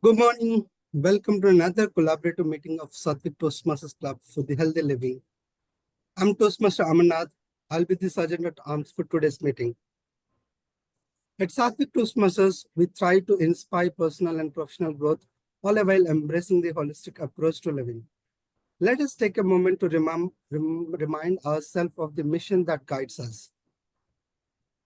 Good morning. Welcome to another collaborative meeting of Sattvic Toastmasters Club for the Healthy Living. I'm Toastmaster Amarnath. I'll be the Sergeant at Arms for today's meeting. At Sattvic Toastmasters, we try to inspire personal and professional growth, all while embracing the holistic approach to living. Let us take a moment to remind ourselves of the mission that guides us.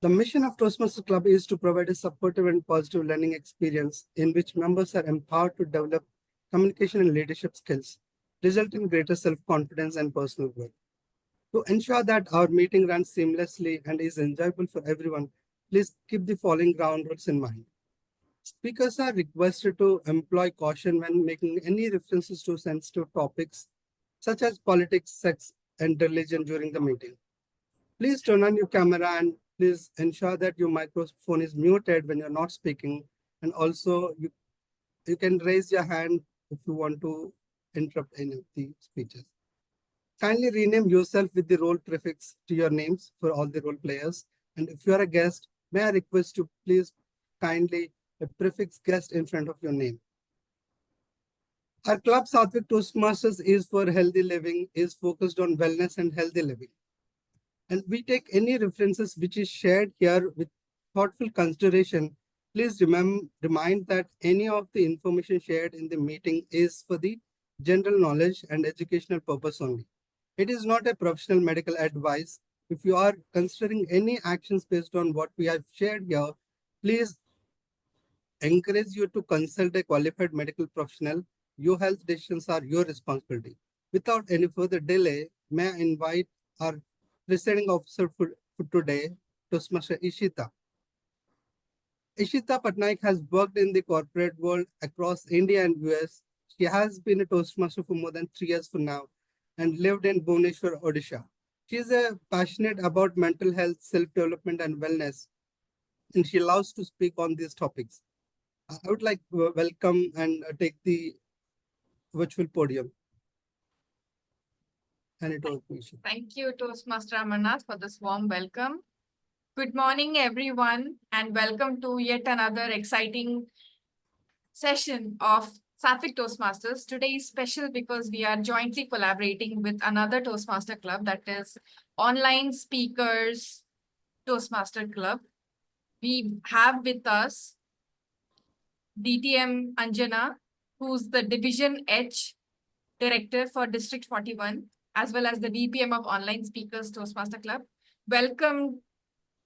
The mission of Toastmasters Club is to provide a supportive and positive learning experience in which members are empowered to develop communication and leadership skills, result in greater self-confidence and personal growth. To ensure that our meeting runs seamlessly and is enjoyable for everyone, please keep the following ground rules in mind. Speakers are requested to employ caution when making any references to sensitive topics such as politics, sex, and religion during the meeting. Please turn on your camera and please ensure that your microphone is muted when you're not speaking. And also you can raise your hand if you want to interrupt any of the speeches. Kindly rename yourself with the role prefix to your names for all the role players. And if you are a guest, may I request you please kindly a prefix guest in front of your name. Our club Sattvic Toastmasters is for healthy living, is focused on wellness and healthy living. And we take any references which is shared here with thoughtful consideration. Please remind that any of the information shared in the meeting is for the general knowledge and educational purpose only. It is not a professional medical advice. If you are considering any actions based on what we have shared here, please encourage you to consult a qualified medical professional. Your health decisions are your responsibility. Without any further delay, may I invite our presiding officer for today, Toastmaster Ishita. Ishita Patnaik has worked in the corporate world across India and US. She has been a Toastmaster for more than 3 years for now and lived in Bhubaneswar, Odisha. She is passionate about mental health, self-development, and wellness, and she loves to speak on these topics. I would like to welcome and take the virtual podium. And it over to Ishita. Thank you, Toastmaster Amarnath, for this warm welcome. Good morning, everyone, and welcome to yet another exciting session of Sattvic Toastmasters. Today is special because we are jointly collaborating with another Toastmaster club, that is Online Speakers Toastmaster Club. We have with us DTM Anjana, who's the Division H Director for District 41, as well as the VPM of Online Speakers Toastmaster Club. Welcome,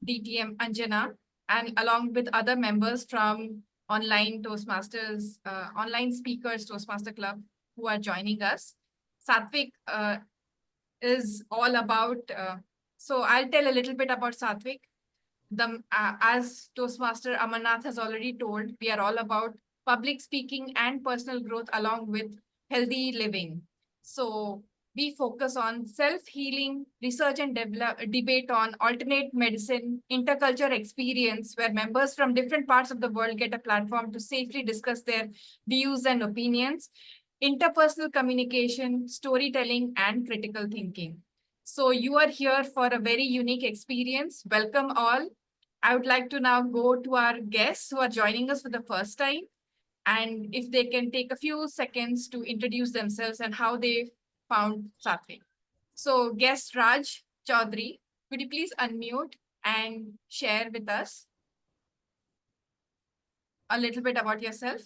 DTM Anjana, and along with other members from Online Toastmasters, Online Speakers Toastmaster Club who are joining us. Sattvic is all about, so I'll tell a little bit about Sattvic. As Toastmaster Amarnath has already told, we are all about public speaking and personal growth along with healthy living. So we focus on self-healing, research and debate on alternate medicine, interculture experience, where members from different parts of the world get a platform to safely discuss their views and opinions, interpersonal communication, storytelling, and critical thinking. So you are here for a very unique experience. Welcome all. I would like to now go to our guests who are joining us for the first time, and if they can take a few seconds to introduce themselves and how they found Sattvic. So guest Raj Chaudhary, could you please unmute and share with us a little bit about yourself?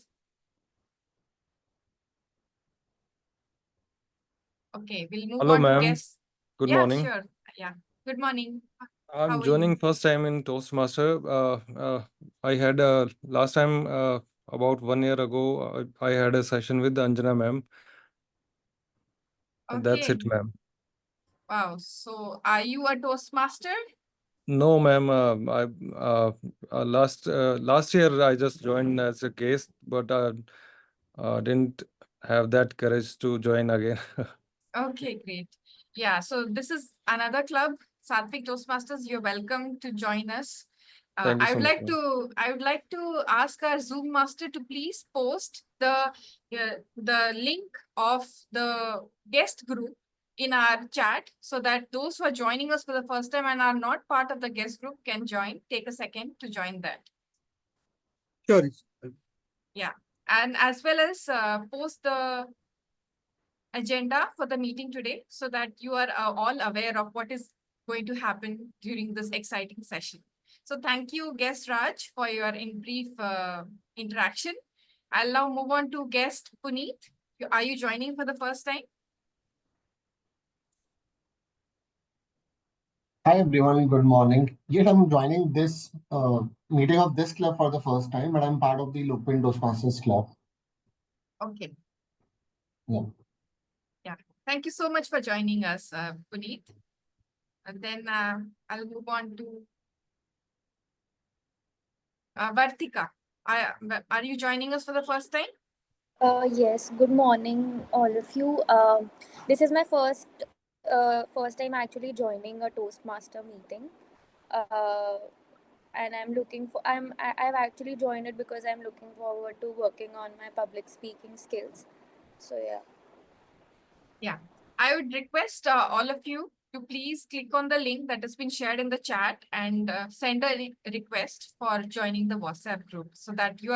Okay, we'll move Hello, on to ma'am. guests. Good Yeah, morning. sure. Yeah. Good morning. How I'm are joining you? first time in Toastmaster. I had last time about 1 year ago. I had a session with Anjana ma'am. That's Okay. it, ma'am. Wow. So are you a Toastmaster? No, ma'am. Last year I just joined as a guest, but didn't have that courage to join again. Okay, great. Yeah, so this is another club, Sattvic Toastmasters. You're welcome to join us. Thank you I so would much, like ma'am. to ask our Zoom master to please post the link of the guest group in our chat so that those who are joining us for the first time and are not part of the guest group can join. Take a second to join that. Sure. Yeah. and as well as post the agenda for the meeting today so that you are all aware of what is going to happen during this exciting session. So thank you, guest Raj, for your brief interaction. I'll now move on to guest Puneet. Are you joining for the first time? Hi everyone, good morning. Yes, I'm joining this meeting of this club for the first time, but I'm part of the Looping Toastmasters club. Okay. Yeah. Yeah. Thank you so much for joining us, Puneet. And then I'll move on to Vartika. Are you joining us for the first time? Yes, good morning, all of you. This is my first time actually joining a Toastmaster meeting, uh, and I've actually joined it because I'm looking forward to working on my public speaking skills. So yeah. Yeah. I would request all of you to please click on the link that has been shared in the chat and send a request for joining the WhatsApp group so that you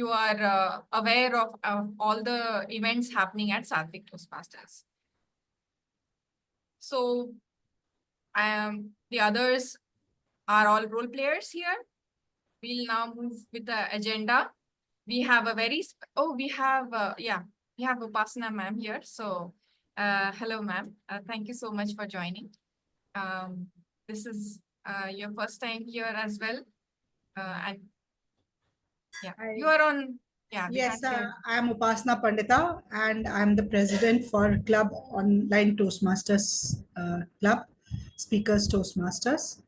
are aware of all the events happening at Sattvic Toastmasters. So the others are all role players here. We'll now move with the agenda. We have a we have Upasana ma'am here. So hello ma'am. Thank you so much for joining. This is your first time here as well. And yeah, you are on. Yeah. Yes, I am Upasana Pandita and I am the president for Club Online Toastmasters Club, Speakers Toastmasters.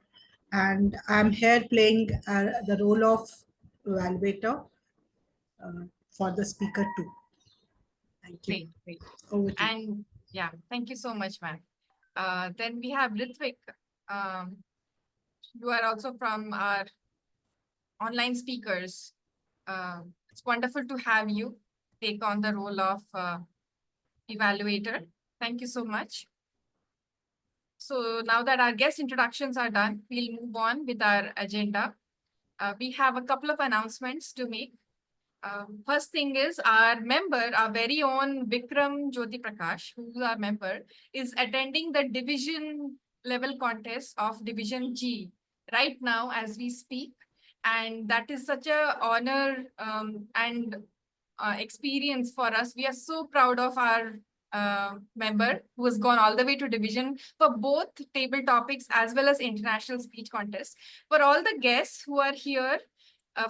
And I'm here playing the role of evaluator for the speaker too. Thank you. Great. Over to you. And yeah, thank you so much, ma'am. Then we have Rwitick. You are also from our online speakers. It's wonderful to have you take on the role of evaluator. Thank you so much. So now that our guest introductions are done, we'll move on with our agenda. We have a couple of announcements to make. First thing is our member, our very own Vikram Jyoti Prakash, who's our member, is attending the division level contest of Division G right now as we speak. And that is such a honor and experience for us. We are so proud of our member who has gone all the way to division for both table topics as well as international speech contests. For all the guests who are here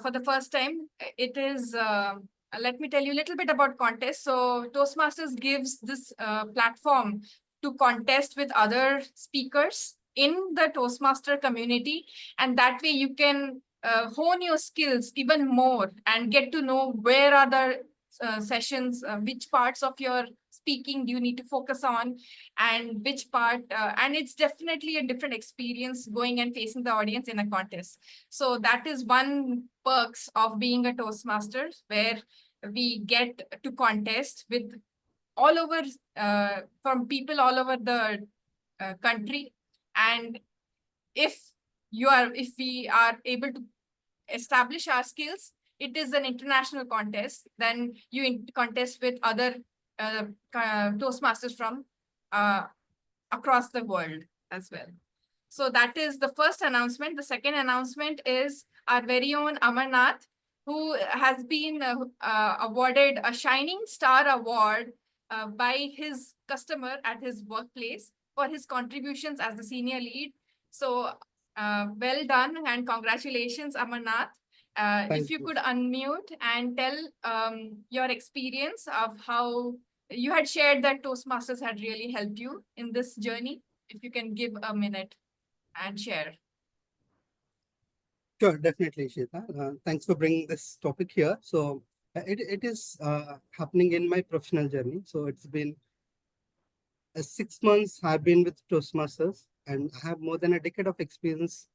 for the first time, it is, let me tell you a little bit about contest. So Toastmasters gives this platform to contest with other speakers in the Toastmaster community. And that way you can hone your skills even more and get to know where are the sessions, which parts of your speaking do you need to focus on and which part, and it's definitely a different experience going and facing the audience in a contest. So that is one perks of being a Toastmaster, where we get to contest with all over, from people all over the country. And if we are able to establish our skills, it is an international contest. Then you contest with other Toastmasters from across the world as well. So that is the first announcement. The second announcement is our very own Amarnath, who has been awarded a Shining Star Award by his customer at his workplace for his contributions as the senior lead. So well done and congratulations, Amarnath. If you could unmute and tell your experience of how you had shared that Toastmasters had really helped you in this journey. If you can give a minute and share. Sure, definitely, Shweta. Thanks for bringing this topic here. So it is happening in my professional journey. So it's been 6 months I've been with Toastmasters, and I have more than a decade of experience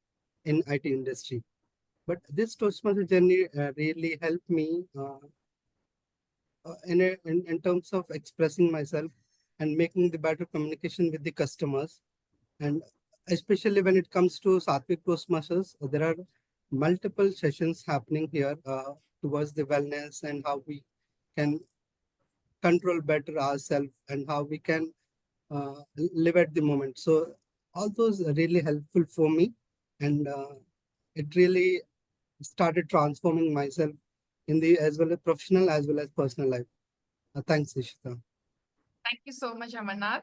in IT industry. But this Toastmaster journey really helped me in terms of expressing myself and making the better communication with the customers. And especially when it comes to Sattvic Toastmasters, there are multiple sessions happening here towards the wellness and how we can control better ourselves and how we can live at the moment. So all those are really helpful for me, and it really started transforming myself in the as well as professional as well as personal life. Thanks, Ishita. Thank you so much, Amarnath.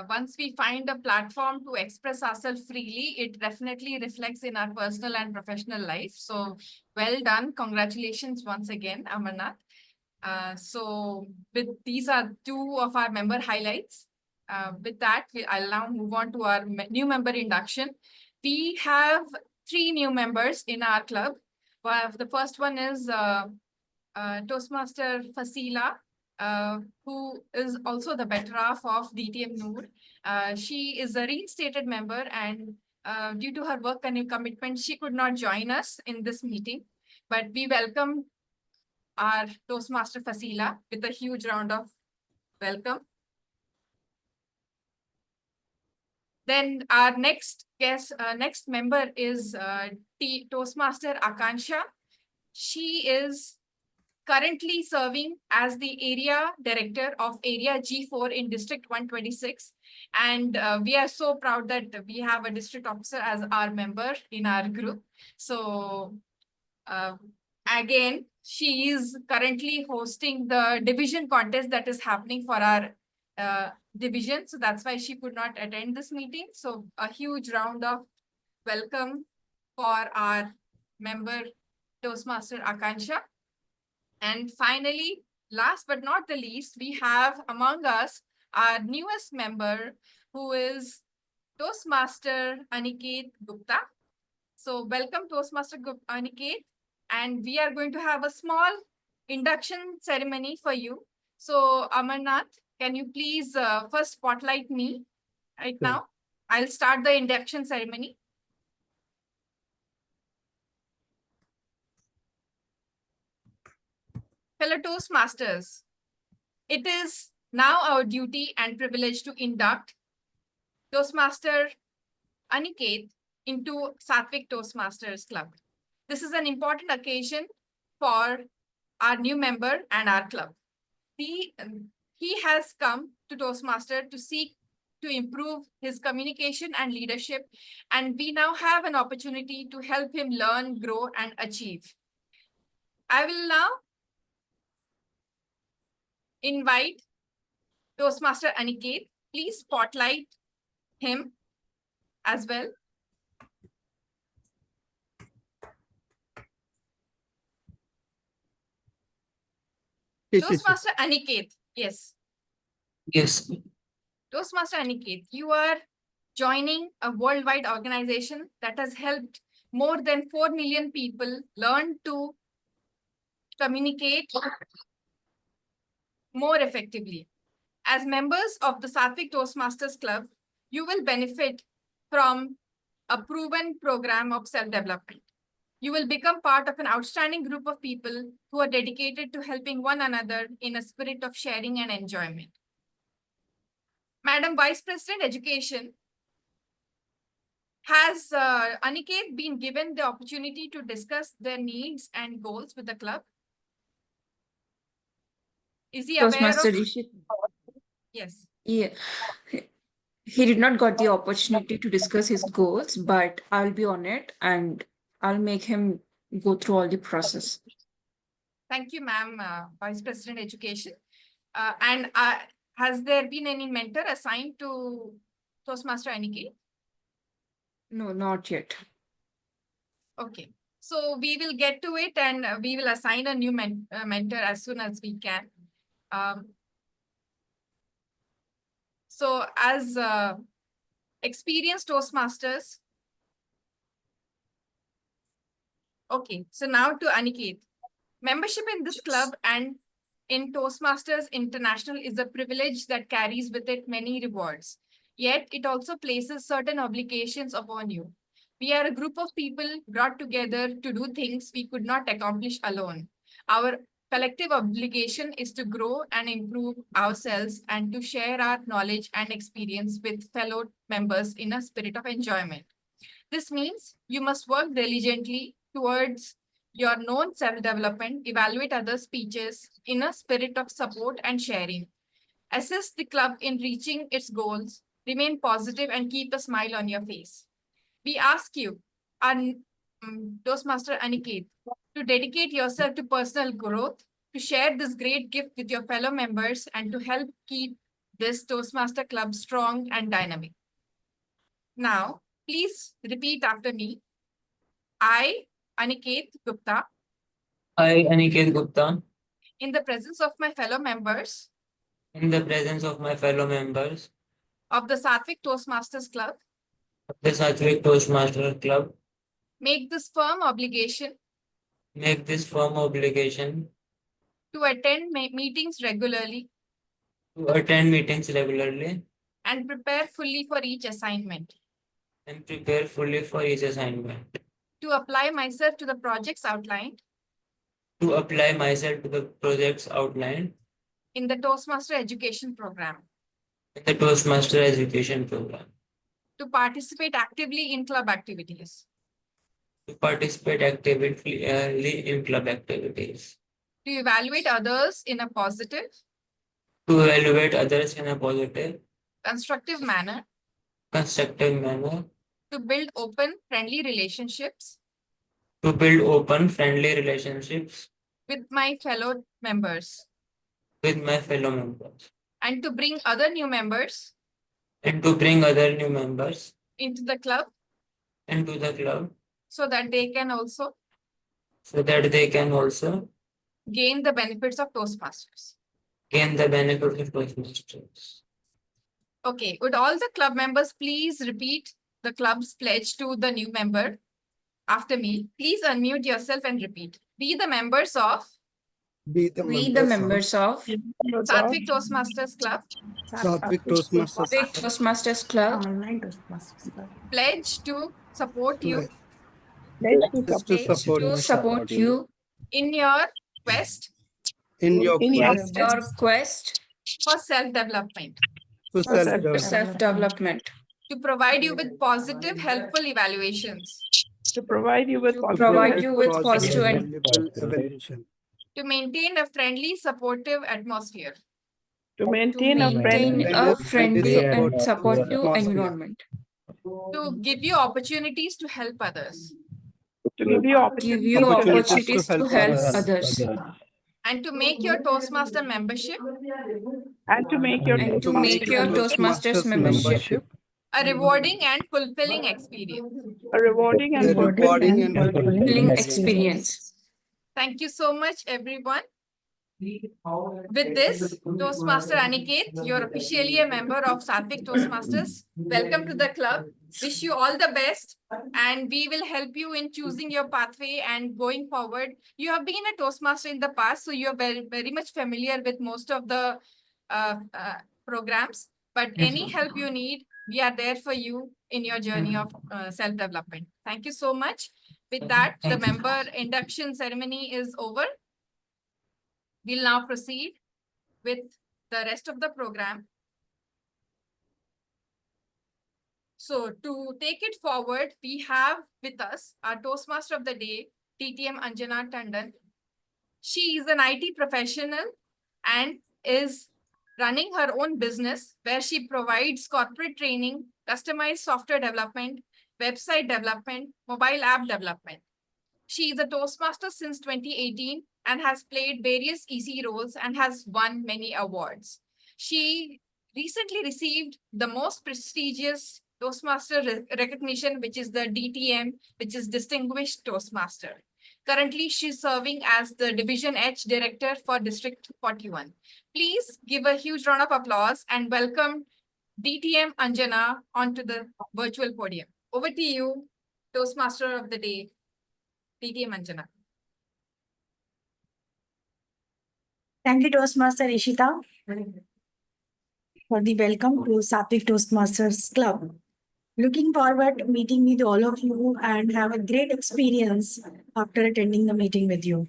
Once we find a platform to express ourselves freely, it definitely reflects in our personal and professional life. So well done. Congratulations once again, Amarnath. So with these are two of our member highlights. With that, I'll now move on to our new member induction. We have 3 new members in our club. The first one is Toastmaster Fasila, who is also the better half of DTM Noor. She is a reinstated member, and due to her work and commitment, she could not join us in this meeting. But we welcome our Toastmaster Fasila with a huge round of welcome. Then our next guest, next member is Toastmaster Akansha. She is currently serving as the area director of area G4 in District 126. And we are so proud that we have a district officer as our member in our group. So again, she is currently hosting the division contest that is happening for our division. So that's why she could not attend this meeting. So a huge round of welcome for our member Toastmaster Akansha. And finally, last but not the least, we have among us our newest member, who is Toastmaster Aniket Gupta. So welcome, Toastmaster Aniket. And we are going to have a small induction ceremony for you. So Amarnath, can you please first spotlight me right now? I'll start the induction ceremony. Fellow Toastmasters, it is now our duty and privilege to induct Toastmaster Aniket into Sattvic Toastmasters Club. This is an important occasion for our new member and our club. He has come to Toastmaster to seek to improve his communication and leadership, and we now have an opportunity to help him learn, grow, and achieve. I will now invite Toastmaster Aniket. Please spotlight him as well. Toastmaster Aniket, yes. Yes. Toastmaster Aniket, you are joining a worldwide organization that has helped more than 4 million people learn to communicate more effectively. As members of the Sattvic Toastmasters Club, you will benefit from a proven program of self-development. You will become part of an outstanding group of people who are dedicated to helping one another in a spirit of sharing and enjoyment. Madam Vice President Education, has Aniket been given the opportunity to discuss their needs and goals with the club? Is he aware Toastmaster of? Rishit, Yes. yeah, he did not got the opportunity to discuss his goals, but I'll be on it and I'll make him go through all the process. Thank you, ma'am, Vice President Education. And has there been any mentor assigned to Toastmaster Aniket? No, not yet. Okay. So we will get to it, and we will assign a new mentor as soon as we can. So as experienced Toastmasters. Okay, so now to Aniket. Membership in this club and in Toastmasters International is a privilege that carries with it many rewards. Yet it also places certain obligations upon you. We are a group of people brought together to do things we could not accomplish alone. Our collective obligation is to grow and improve ourselves and to share our knowledge and experience with fellow members in a spirit of enjoyment. This means you must work diligently towards your known self-development, evaluate other speeches in a spirit of support and sharing. Assist the club in reaching its goals, remain positive and keep a smile on your face. We ask you, our Toastmaster Aniket, to dedicate yourself to personal growth, to share this great gift with your fellow members, and to help keep this Toastmaster Club strong and dynamic. Now, please repeat after me. I, Aniket Gupta, I, Aniket Gupta, in the presence of my fellow members in the presence of my fellow members of the Sattvic Toastmasters Club, of the Sattvic Toastmasters Club, make this firm obligation make this firm obligation to attend meetings regularly to attend meetings regularly and prepare fully for each assignment, and prepare fully for each assignment, to apply myself to the projects outlined to apply myself to the projects outlined in the Toastmaster Education Program, in the Toastmaster Education Program, to participate actively in club activities, to participate actively in club activities, to evaluate others in a positive, to evaluate others in a positive, constructive manner, constructive manner, to build open, friendly relationships to build open, friendly relationships with my fellow members, with my fellow members, and to bring other new members and to bring other new members into the club into the club so that they can also gain the benefits of Toastmasters. gain the benefit of Toastmasters. Okay, would all the club members please repeat the club's pledge to the new member after me? Please unmute yourself and repeat. We the members of We the members of Sattvic Toastmasters Club Sattvic Toastmasters Big Toastmasters Club Online Toastmasters Club. pledge to support you is to support to support you in your quest in your in your quest quest for self-development, to for self-develop, self-development, to provide you with positive, helpful evaluations, to provide you with provide you with positive and valuable evaluation, to maintain a friendly, supportive atmosphere, to maintain a maintain friendly a friendly and supportive supportive atmosphere. environment, to give you opportunities to help others, to give you give you Opportunities opportunities to help others. others, and to make your Toastmaster membership and to make your and to make your Toastmasters membership a rewarding and fulfilling experience. a rewarding a and rewarding and fulfilling fulfilling experience. Thank you so much, everyone. With this, Toastmaster Aniket, you're officially a member of Sattvic Toastmasters. Welcome to the club. Wish you all the best, and we will help you in choosing your pathway and going forward. You have been a Toastmaster in the past, so you're very much familiar with most of the programs. But any help you need, we are there for you in your journey of self-development. Thank you so much. With that, the member induction ceremony is over. We'll now proceed with the rest of the program. So to take it forward, we have with us our Toastmaster of the Day, TM Anjana Tandon. She is an IT professional and is running her own business where she provides corporate training, customized software development, website development, mobile app development. She is a Toastmaster since 2018 and has played various EC roles and has won many awards. She recently received the most prestigious Toastmaster recognition, which is the DTM, which is Distinguished Toastmaster. Currently, she's serving as the Division H Director for District 41. Please give a huge round of applause and welcome DTM Anjana onto the virtual podium. Over to you, Toastmaster of the Day, TM Anjana. Thank you, Toastmaster Ishita, for the welcome to Sattvic Toastmasters Club. Looking forward to meeting with all of you and have a great experience after attending the meeting with you.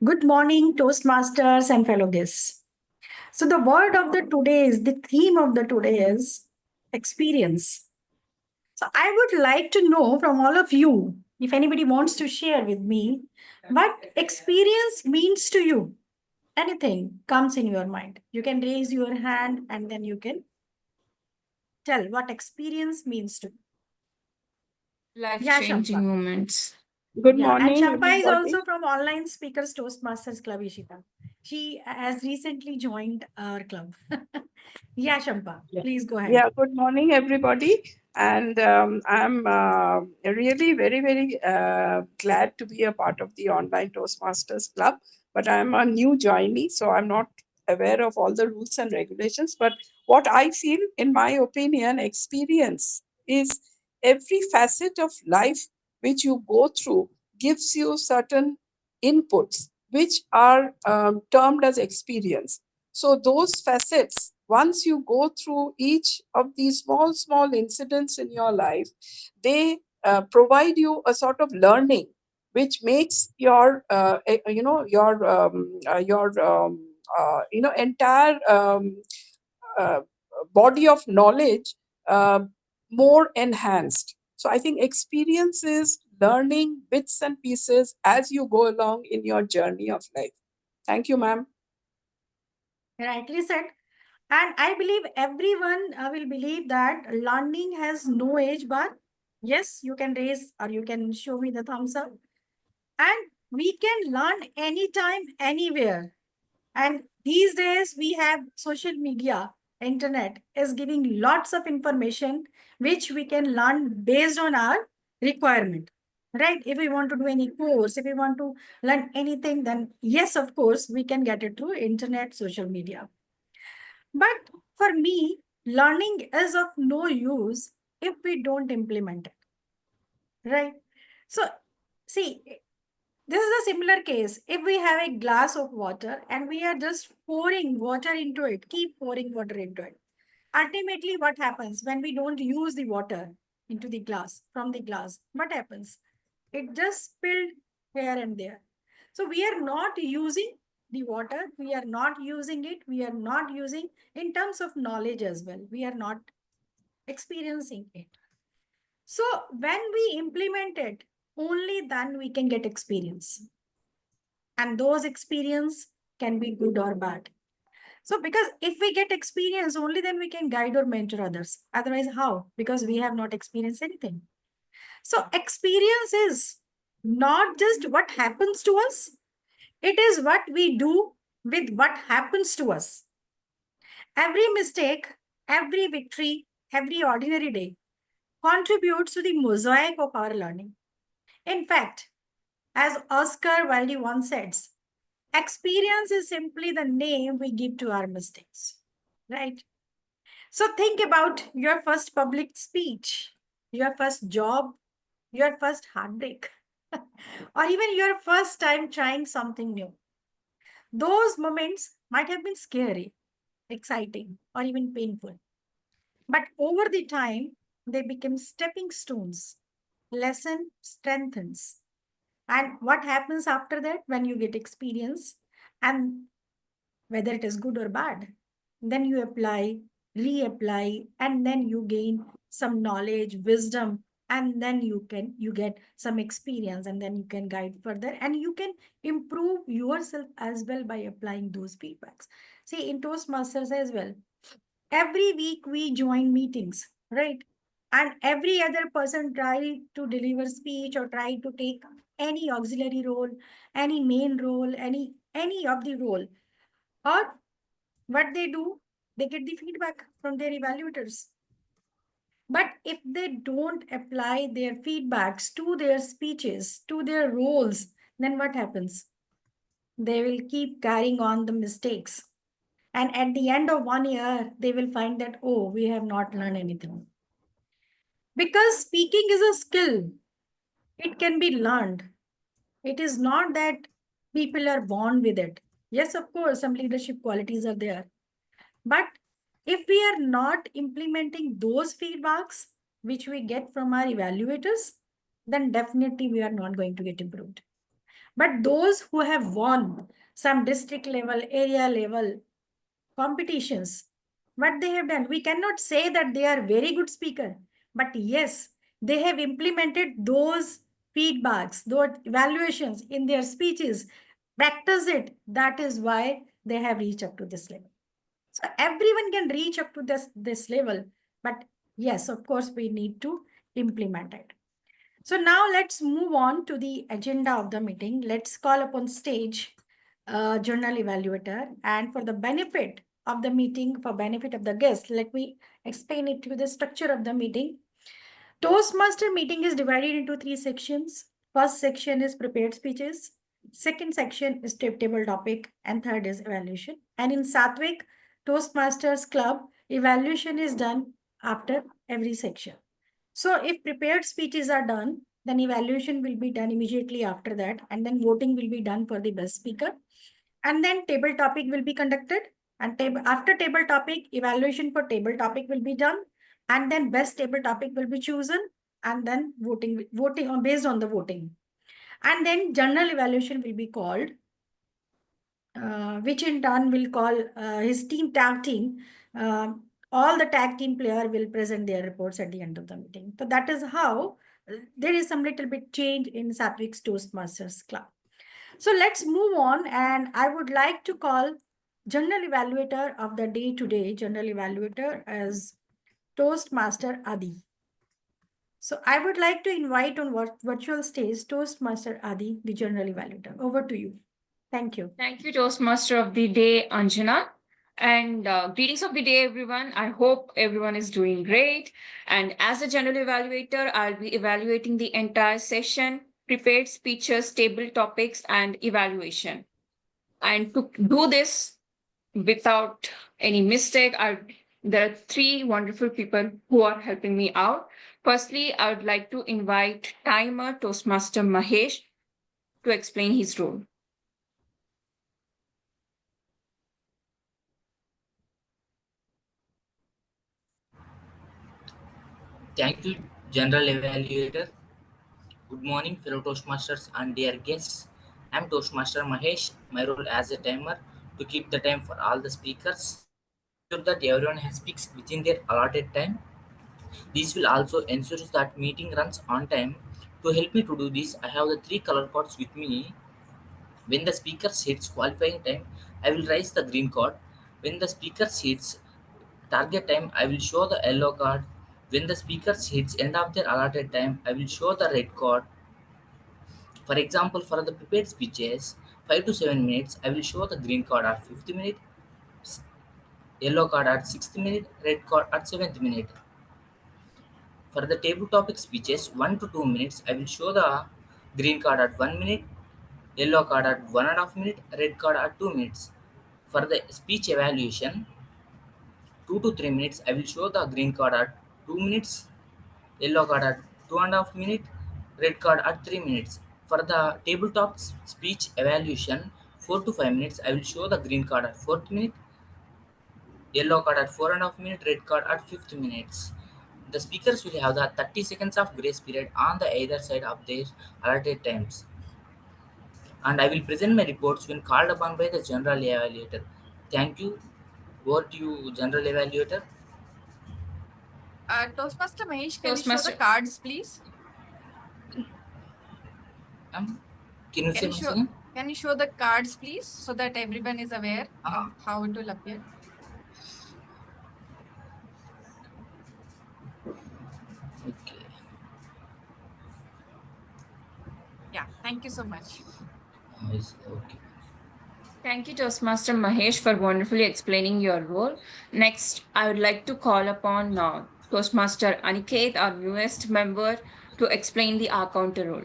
Good morning, Toastmasters and fellow guests. So the word of the today is, the theme of the today is experience. So I would like to know from all of you, if anybody wants to share with me what experience means to you, anything comes in your mind. You can raise your hand and then you can tell what experience means to you. Yeah, Life-changing Shampa. moments. Good Yeah, and morning, Shampa is everybody. also from Online Speakers Toastmasters Club, Ishita. She has recently joined our club. Yeah, Shampa, please go ahead. Yeah, good morning, everybody. And I'm really very, very glad to be a part of the Online Toastmasters Club. But I'm a new joinee, so I'm not aware of all the rules and regulations. But what I feel, in my opinion, experience is every facet of life which you go through gives you certain inputs which are termed as experience. So those facets, once you go through each of these small, small incidents in your life, they provide you a sort of learning, which makes your, entire uh, body of knowledge uh, more enhanced. So I think experience is learning bits and pieces as you go along in your journey of life. Thank you, ma'am. Rightly said. And I believe everyone will believe that learning has no age bar. Yes, you can raise or you can show me the thumbs up. And we can learn anytime, anywhere. And these days we have social media, internet is giving lots of information which we can learn based on our requirement. Right? If we want to do any course, if we want to learn anything, then yes, of course, we can get it through internet, social media. But for me, learning is of no use if we don't implement it. Right? So, see, this is a similar case. If we have a glass of water and we are just pouring water into it, keep pouring water into it. Ultimately, what happens when we don't use the water into the glass, from the glass? What happens? It just spilled here and there. So we are not using the water. We are not using it. We are not using in terms of knowledge as well. We are not experiencing it. So when we implement it, only then we can get experience. And those experience can be good or bad. So because if we get experience, only then we can guide or mentor others. Otherwise, how? Because we have not experienced anything. So experience is not just what happens to us, it is what we do with what happens to us. Every mistake, every victory, every ordinary day contributes to the mosaic of our learning. In fact, as Oscar Wilde once says, experience is simply the name we give to our mistakes, right? So think about your first public speech, your first job, your first heartbreak, or even your first time trying something new. Those moments might have been scary, exciting, or even painful. But over the time, they become stepping stones. Lesson strengthens. And what happens after that when you get experience and whether it is good or bad, then you apply, reapply, and then you gain some knowledge, wisdom, and then you get some experience, and then you can guide further, and you can improve yourself as well by applying those feedbacks. See, in Toastmasters as well, every week we join meetings, right? And every other person try to deliver speech or try to take any auxiliary role, any main role, any of the role, or what they do, they get the feedback from their evaluators. But if they don't apply their feedbacks to their speeches, to their roles, then what happens? They will keep carrying on the mistakes. And at the end of 1 year, they will find that, oh, we have not learned anything. Because speaking is a skill, it can be learned. It is not that people are born with it. Yes, of course, some leadership qualities are there. But if we are not implementing those feedbacks, which we get from our evaluators, then definitely we are not going to get improved. But those who have won some district level, area level competitions, what they have done, we cannot say that they are very good speaker, but yes, they have implemented those feedbacks, those evaluations in their speeches, practice it. That is why they have reached up to this level. So everyone can reach up to this level, but yes, of course, we need to implement it. So now let's move on to the agenda of the meeting. Let's call upon stage journal evaluator, and for the benefit of the meeting, for benefit of the guest, let me explain it to you, the structure of the meeting. Toastmaster meeting is divided into 3 sections. First section is prepared speeches. Second section is table topic, and third is evaluation. And in Sattvic Toastmasters Club, evaluation is done after every section. So if prepared speeches are done, then evaluation will be done immediately after that, and then voting will be done for the best speaker. And then table topic will be conducted, and after table topic, evaluation for table topic will be done, and then best table topic will be chosen, and then voting on based on the voting. And then general evaluation will be called, which in turn will call his tag team. All the tag team player will present their reports at the end of the meeting. So that is how there is some little bit change in Sattvic's Toastmasters Club. So let's move on, and I would like to call general evaluator of the day today, general evaluator as Toastmaster Adi. So I would like to invite on virtual stage Toastmaster Adi, the general evaluator. Over to you. Thank you. Thank you, Toastmaster of the Day, Anjana. And greetings of the day, everyone. I hope everyone is doing great. And as a general evaluator, I'll be evaluating the entire session, prepared speeches, table topics, and evaluation. And to do this without any mistake, there are 3 wonderful people who are helping me out. Firstly, I would like to invite timer Toastmaster Mahesh to explain his role. Thank you, General Evaluator. Good morning, fellow Toastmasters and dear guests. I'm Toastmaster Mahesh. My role as a timer to keep the time for all the speakers, ensure that everyone has speaks within their allotted time. This will also ensure that meeting runs on time. To help me to do this, I have the 3 color cards with me. When the speaker hits qualifying time, I will raise the green card. When the speaker hits target time, I will show the yellow card. When the speaker hits end of their allotted time, I will show the red card. For example, for the prepared speeches, 5 to 7 minutes, I will show the green card at 50 minutes, yellow card at 60 minutes, red card at 70 minutes. For the table topic speeches, 1 to 2 minutes, I will show the green card at 1 minute, yellow card at 1.5 minutes, red card at 2 minutes. For the speech evaluation, 2 to 3 minutes, I will show the green card at 2 minutes, yellow card at 2.5 minutes, red card at 3 minutes. For the tabletop speech evaluation, 4 to 5 minutes, I will show the green card at 4th minute, yellow card at 4.5 minutes, red card at 5th minutes. The speakers will have the 30 seconds of grace period on the either side of their allotted times. And I will present my reports when called upon by the general evaluator. Thank you. Over to you, general evaluator. Toastmaster Mahesh, can you show Toastmaster. the cards, please? Can you say once again? Can you show the cards, please, so that everyone is aware of how it will appear? Okay. Yeah, thank you so much. Okay. Thank you, Toastmaster Mahesh, for wonderfully explaining your role. Next, I would like to call upon Toastmaster Aniket, our newest member, to explain the counter role.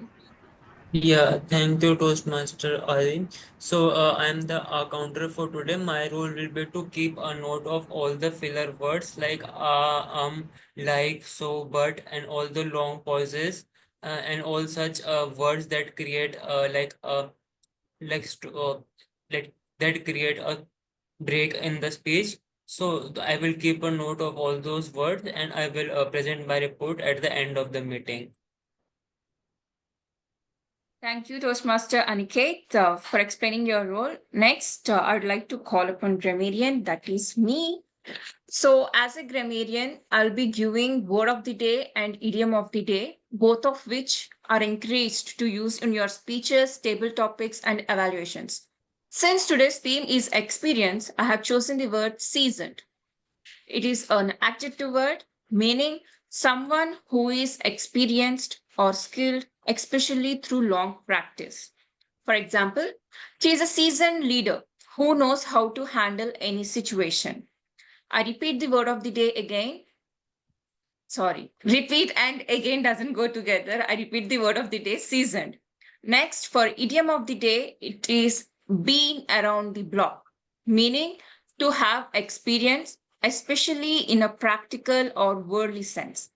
Yeah, thank you, Toastmaster Ali. So, I'm the counter for today. My role will be to keep a note of all the filler words like like, so, but, and all the long pauses, and all such words that create like st- like that create a break in the speech. So, I will keep a note of all those words, and I will present my report at the end of the meeting. Thank you, Toastmaster Aniket, for explaining your role. Next, I'd like to call upon Remedian, that is me, So as a grammarian, I'll be giving word of the day and idiom of the day, both of which are encouraged to use in your speeches, table topics, and evaluations. Since today's theme is experience, I have chosen the word seasoned. It is an adjective word meaning someone who is experienced or skilled, especially through long practice. For example, she is a seasoned leader who knows how to handle any situation. I repeat the word of the day again. Sorry, repeat and again doesn't go together. I repeat the word of the day, seasoned. Next, for idiom of the day, it is being around the block, meaning to have experience, especially in a practical or worldly sense.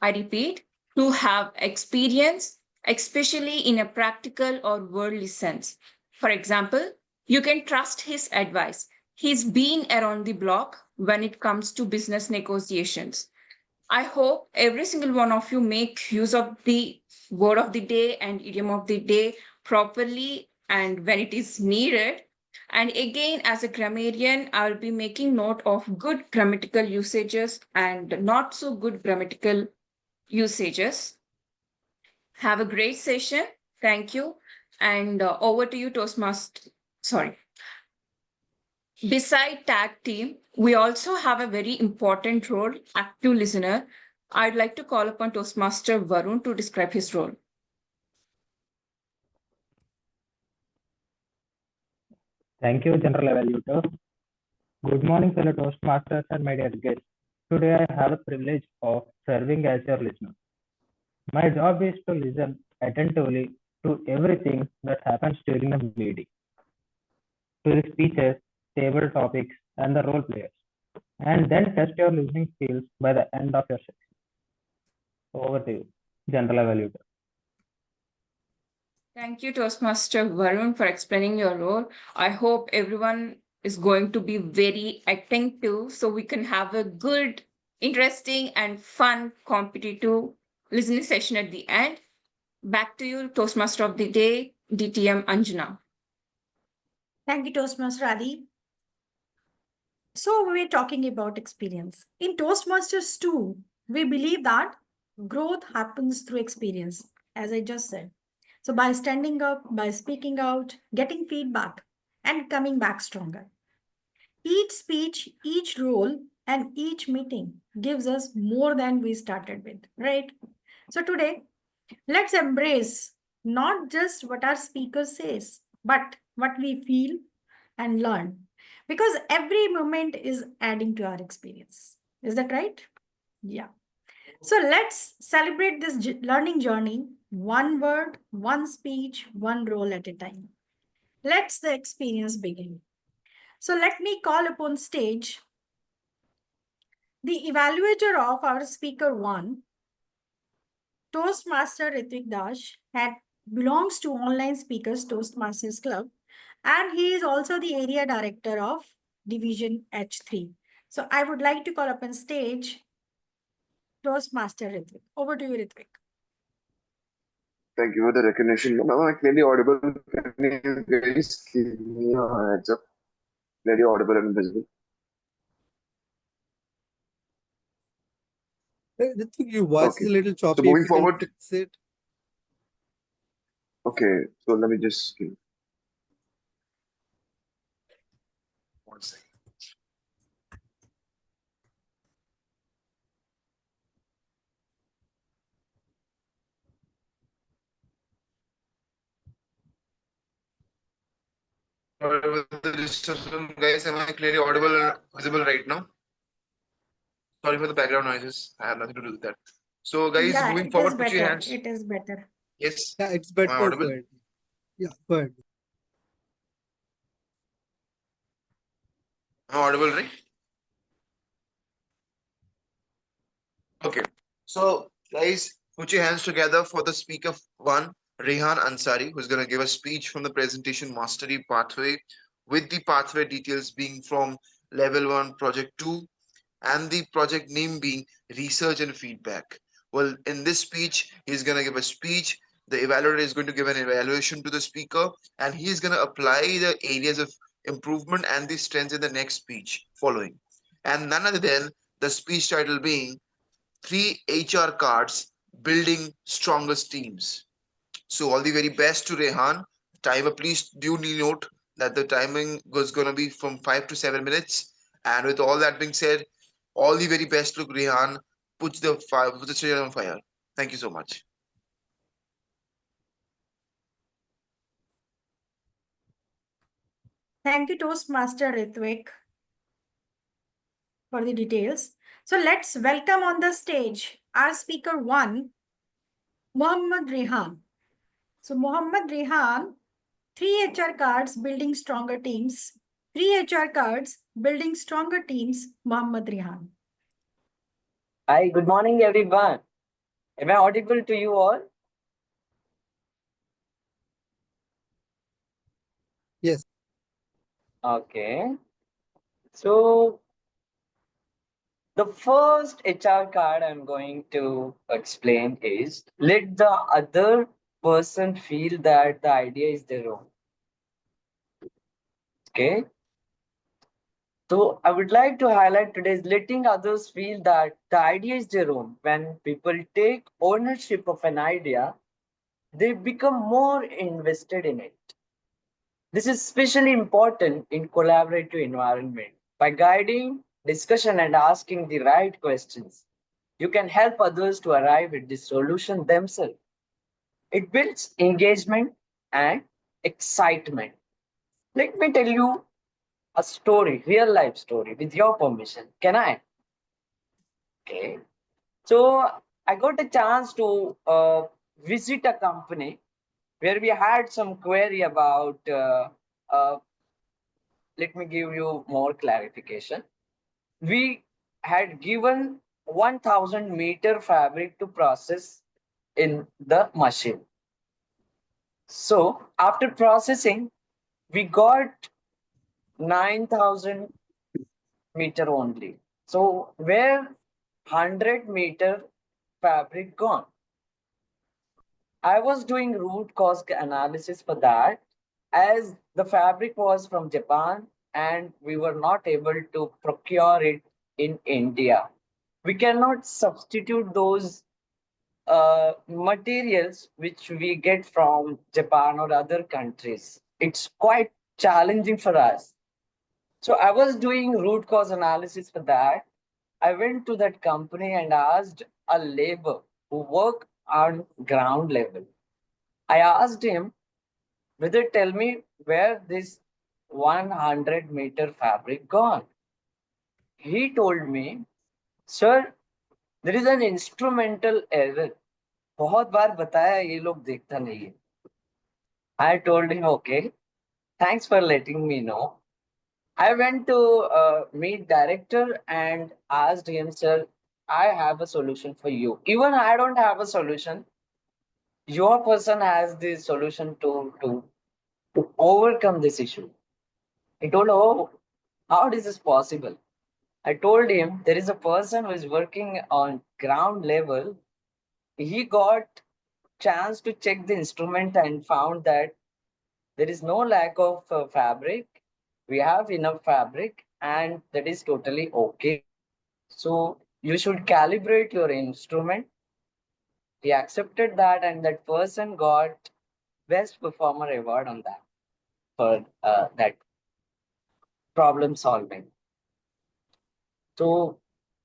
I repeat, to have experience, especially in a practical or worldly sense. For example, you can trust his advice. He's been around the block when it comes to business negotiations. I hope every single one of you make use of the word of the day and idiom of the day properly and when it is needed. And again, as a grammarian, I'll be making note of good grammatical usages and not so good grammatical usages. Have a great session. Thank you. And over to you, Toastmaster. Sorry. Beside tag team, we also have a very important role, active listener. I'd like to call upon Toastmaster Varun to describe his role. Thank you, General Evaluator. Good morning, fellow Toastmasters and my dear guests. Today I have the privilege of serving as your listener. My job is to listen attentively to everything that happens during the meeting, to the speeches, table topics, and the role players, and then test your listening skills by the end of your session. Over to you, General Evaluator. Thank you, Toastmaster Varun, for explaining your role. I hope everyone is going to be very attentive so we can have a good, interesting, and fun competitive listening session at the end. Back to you, Toastmaster of the Day, DTM Anjana. Thank you, Toastmaster Adi. So we were talking about experience. In Toastmasters 2, we believe that growth happens through experience, as I just said. So by standing up, by speaking out, getting feedback, and coming back stronger. Each speech, each role, and each meeting gives us more than we started with, right? So today, let's embrace not just what our speaker says, but what we feel and learn. Because every moment is adding to our experience. Is that right? Yeah. So let's celebrate this learning journey, one word, one speech, one role at a time. Let's the experience begin. So let me call upon stage the evaluator of our speaker one, Toastmaster Rwitick Dash, belongs to Online Speakers Toastmasters Club, and he is also the area director of Division H3. So I would like to call upon stage Toastmaster Rwitick. Over to you, Rwitick. Thank you for the recognition. Am I clearly audible? Can you guys give me a heads up? Clearly audible and visible. Rwitick, your voice Okay. is a little choppy. So moving If you can forward, fix it. okay. So let me just give one second. Sorry for the disruption, guys. Am I clearly audible and visible right now? Sorry for the background noises. I have nothing to do with that. So, guys, Yeah, moving it is forward, put your better. hands. It is better. Yes. Yeah, it's Am I better. audible? Go ahead. Yeah, go ahead. Am I audible, right? Okay. So, guys, put your hands together for the speaker one, Rehan Ansari, who's going to give a speech from the presentation mastery pathway, with the pathway details being from level 1, project 2, and the project name being research and feedback. Well, in this speech, he's going to give a speech. The evaluator is going to give an evaluation to the speaker, and he's going to apply the areas of improvement and the strengths in the next speech following. And none other than the speech title being 3 HR cards building strongest teams. So all the very best to Rehan. Timer, please do note that the timing was going to be from 5 to 7 minutes. And with all that being said, all the very best to Rehan. Put the stage on fire. Thank you so much. Thank you, Toastmaster Rwitick, for the details. So let's welcome on the stage our speaker one, Mohammad Rehan. So Mohammad Rehan, 3 HR cards building stronger teams. 3 HR cards building stronger teams, Mohammad Rehan. Hi, good morning, everyone. Am I audible to you all? Yes. Okay. So the first HR card I'm going to explain is let the other person feel that the idea is their own. Okay. So I would like to highlight today is letting others feel that the idea is their own. When people take ownership of an idea, they become more invested in it. This is especially important in collaborative environment. By guiding discussion and asking the right questions, you can help others to arrive at the solution themselves. It builds engagement and excitement. Let me tell you a story, real life story, with your permission. Can I? Okay. So I got a chance to visit a company where we had some query about let me give you more clarification. We had given 1000-meter fabric to process in the machine. So after processing, we got 9000 meter only. So where 100-meter fabric gone? I was doing root cause analysis for that, as the fabric was from Japan and we were not able to procure it in India. We cannot substitute those materials which we get from Japan or other countries. It's quite challenging for us. So I was doing root cause analysis for that. I went to that company and asked a labor who work on ground level. I asked him, whether tell me where this 100-meter fabric gone. He told me, sir, there is an instrumental error. बहुत बार बताया ये लोग देखता नहीं है. I told him, okay, thanks for letting me know. I went to meet director and asked him, sir, I have a solution for you. Even I don't have a solution. Your person has the solution to overcome this issue. He told, oh, how is this possible? I told him there is a person who is working on ground level. He got chance to check the instrument and found that there is no lack of fabric. We have enough fabric and that is totally okay. So you should calibrate your instrument. He accepted that and that person got best performer award on that for that problem solving. So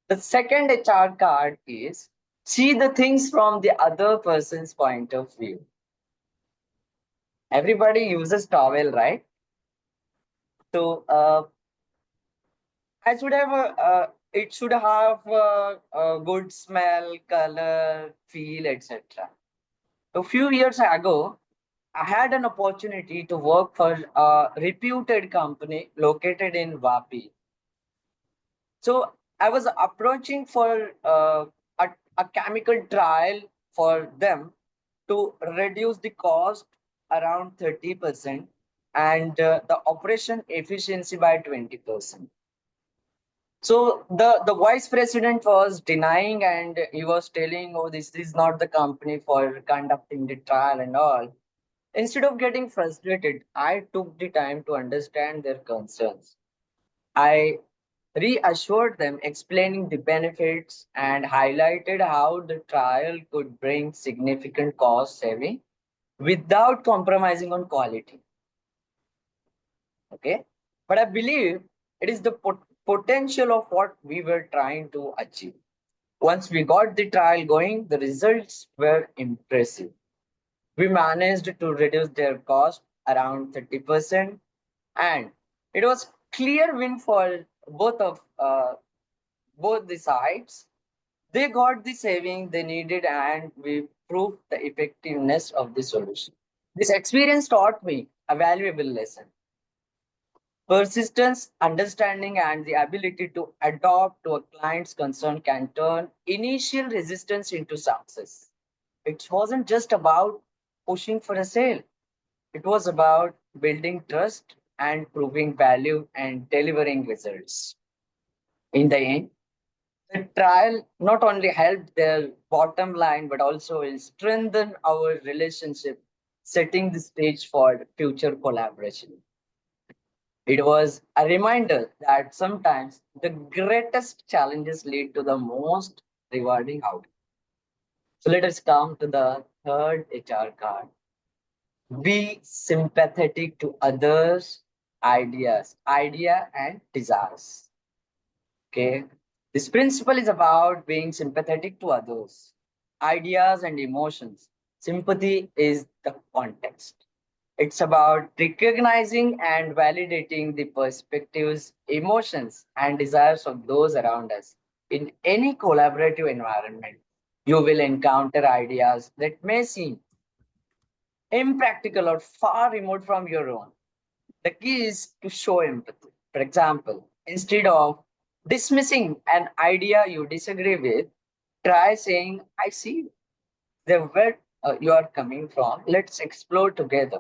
the second HR card is see the things from the other person's point of view. Everybody uses towel, right? So I should have it should have a good smell, color, feel, etc. A few years ago, I had an opportunity to work for a reputed company located in Vapi. So I was approaching for a chemical trial for them to reduce the cost around 30% and the operation efficiency by 20%. So the vice president was denying and he was telling, oh, this is not the company for conducting the trial and all. Instead of getting frustrated, I took the time to understand their concerns. I reassured them, explaining the benefits and highlighted how the trial could bring significant cost saving without compromising on quality. Okay. But I believe it is the potential of what we were trying to achieve. Once we got the trial going, the results were impressive. We managed to reduce their cost around 30%, and it was clear win for both the sides. They got the saving they needed, and we proved the effectiveness of the solution. This experience taught me a valuable lesson. Persistence, understanding, and the ability to adapt to a client's concern can turn initial resistance into success. It wasn't just about pushing for a sale, it was about building trust and proving value and delivering results. In the end, the trial not only helped their bottom line but also will strengthen our relationship, setting the stage for future collaboration. It was a reminder that sometimes the greatest challenges lead to the most rewarding outcomes. So let us come to the third HR card. Be sympathetic to others' idea and desires. Okay. This principle is about being sympathetic to others, ideas and emotions. Sympathy is the context. It's about recognizing and validating the perspectives, emotions, and desires of those around us. In any collaborative environment, you will encounter ideas that may seem impractical or far removed from your own. The key is to show empathy. For example, instead of dismissing an idea you disagree with, try saying, I see the where you are coming from. Let's explore together.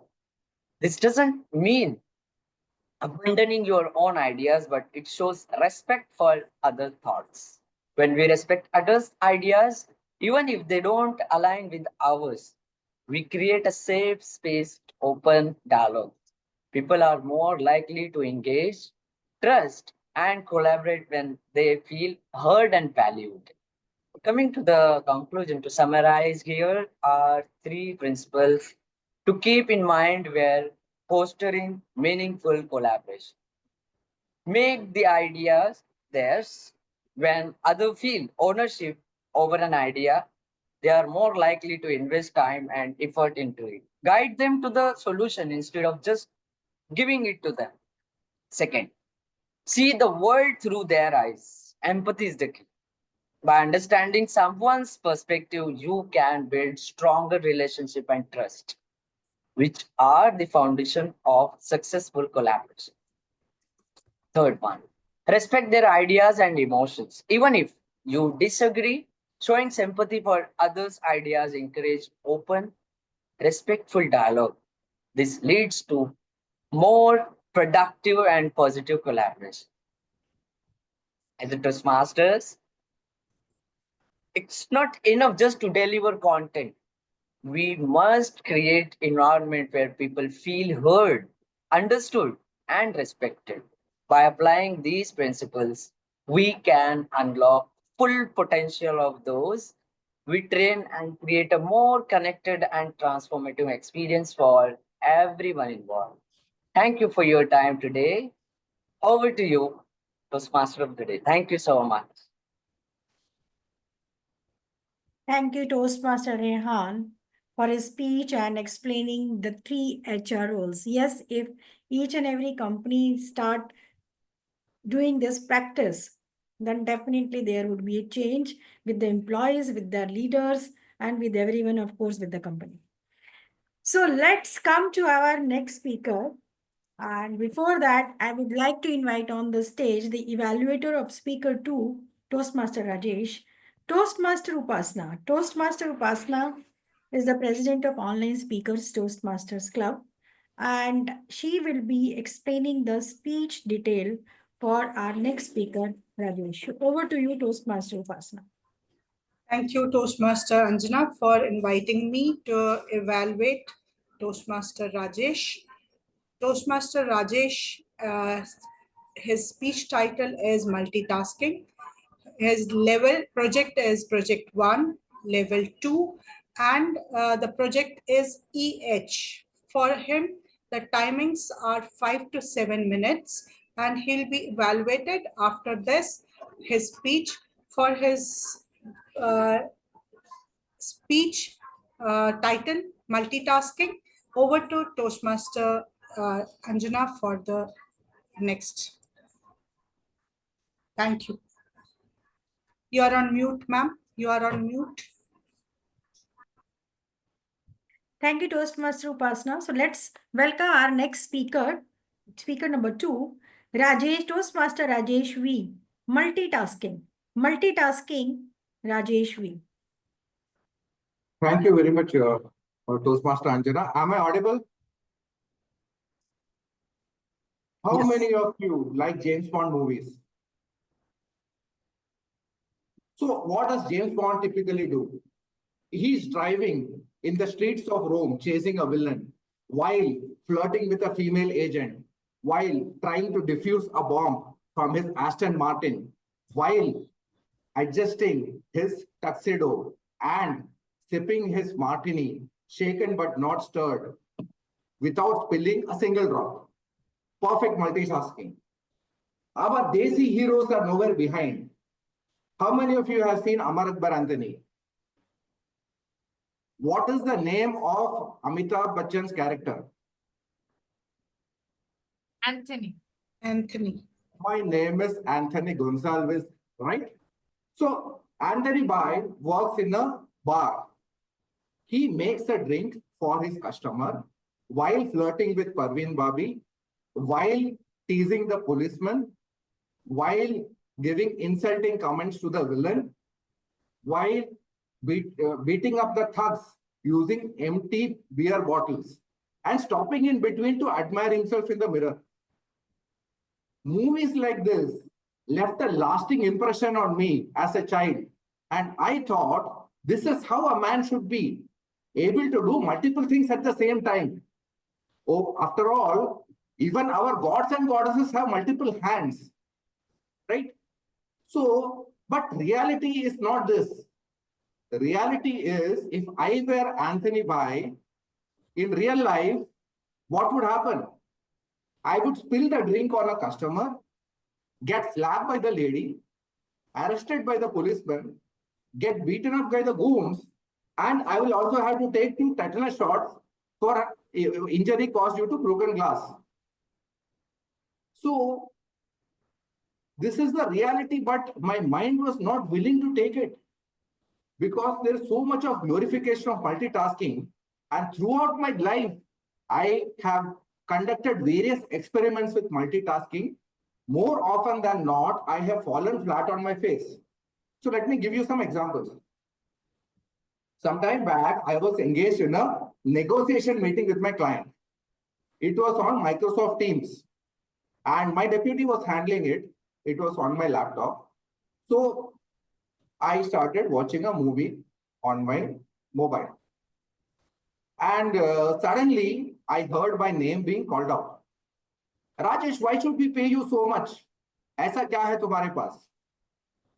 This doesn't mean abandoning your own ideas, but it shows respect for other thoughts. When we respect others' ideas, even if they don't align with ours, we create a safe space, open dialogue. People are more likely to engage, trust, and collaborate when they feel heard and valued. Coming to the conclusion, to summarize, here are three principles to keep in mind where fostering meaningful collaboration. Make the ideas theirs. When others feel ownership over an idea, they are more likely to invest time and effort into it. Guide them to the solution instead of just giving it to them. Second, see the world through their eyes. Empathy is the key. By understanding someone's perspective, you can build stronger relationship and trust, which are the foundation of successful collaboration. Third one, respect their ideas and emotions. Even if you disagree, showing sympathy for others' ideas encourage open, respectful dialogue. This leads to more productive and positive collaboration. As a Toastmasters, it's not enough just to deliver content. We must create environment where people feel heard, understood, and respected. By applying these principles, we can unlock full potential of those we train and create a more connected and transformative experience for everyone involved. Thank you for your time today. Over to you, Toastmaster of the Day. Thank you so much. Thank you, Toastmaster Rehan, for his speech and explaining the three HR roles. Yes, if each and every company start doing this practice, then definitely there would be a change with the employees, with their leaders, and with everyone, of course, with the company. So let's come to our next speaker. And before that, I would like to invite on the stage the evaluator of speaker 2, Toastmaster Rajesh, Toastmaster Upasana. Toastmaster Upasana is the president of Online Speakers Toastmasters Club, and she will be explaining the speech detail for our next speaker, Rajesh. Over to you, Toastmaster Upasana. Thank you, Toastmaster Anjana, for inviting me to evaluate Toastmaster Rajesh. Toastmaster Rajesh, his speech title is Multitasking. His level project is project 1, level 2, and the project is EH. For him, the timings are 5 to 7 minutes, and he'll be evaluated after this, his speech. For his speech title, Multitasking. Over to Toastmaster Anjana for the next. Thank you. You are on mute, ma'am. You are on mute. Thank you, Toastmaster Upasana. So let's welcome our next speaker, speaker number 2, Rajesh, Toastmaster Rajesh V. Multitasking. Multitasking, Rajesh V. Thank you very much, Toastmaster Anjana. Am I audible? How Yes. many of you like James Bond movies? So what does James Bond typically do? He's driving in the streets of Rome, chasing a villain, while flirting with a female agent, while trying to defuse a bomb from his Aston Martin, while adjusting his tuxedo and sipping his martini, shaken but not stirred, without spilling a single drop. Perfect multitasking. Our Desi heroes are nowhere behind. How many of you have seen Amar Akbar Anthony? What is the name of Amitabh Bachchan's character? Anthony. Anthony. My name is Anthony Gonsalves, right? So Anthony Bai works in a bar. He makes a drink for his customer while flirting with Parveen Babi, while teasing the policeman, while giving insulting comments to the villain, while beating up the thugs using empty beer bottles and stopping in between to admire himself in the mirror. Movies like this left a lasting impression on me as a child. And I thought this is how a man should be, able to do multiple things at the same time. Oh, after all, even our gods and goddesses have multiple hands, right? So, but reality is not this. The reality is, if I were Anthony Bai, in real life, what would happen? I would spill the drink on a customer, get slapped by the lady, arrested by the policeman, get beaten up by the goons, and I will also have to take 2 tetanus shots for injury caused due to broken glass. So, this is the reality, but my mind was not willing to take it because there is so much of glorification of multitasking. And throughout my life, I have conducted various experiments with multitasking. More often than not, I have fallen flat on my face. So let me give you some examples. Sometime back, I was engaged in a negotiation meeting with my client. It was on Microsoft Teams, and my deputy was handling it. It was on my laptop. So I started watching a movie on my mobile. And suddenly, I heard my name being called out. Rajesh, why should we pay you so much? ऐसा क्या है तुम्हारे पास?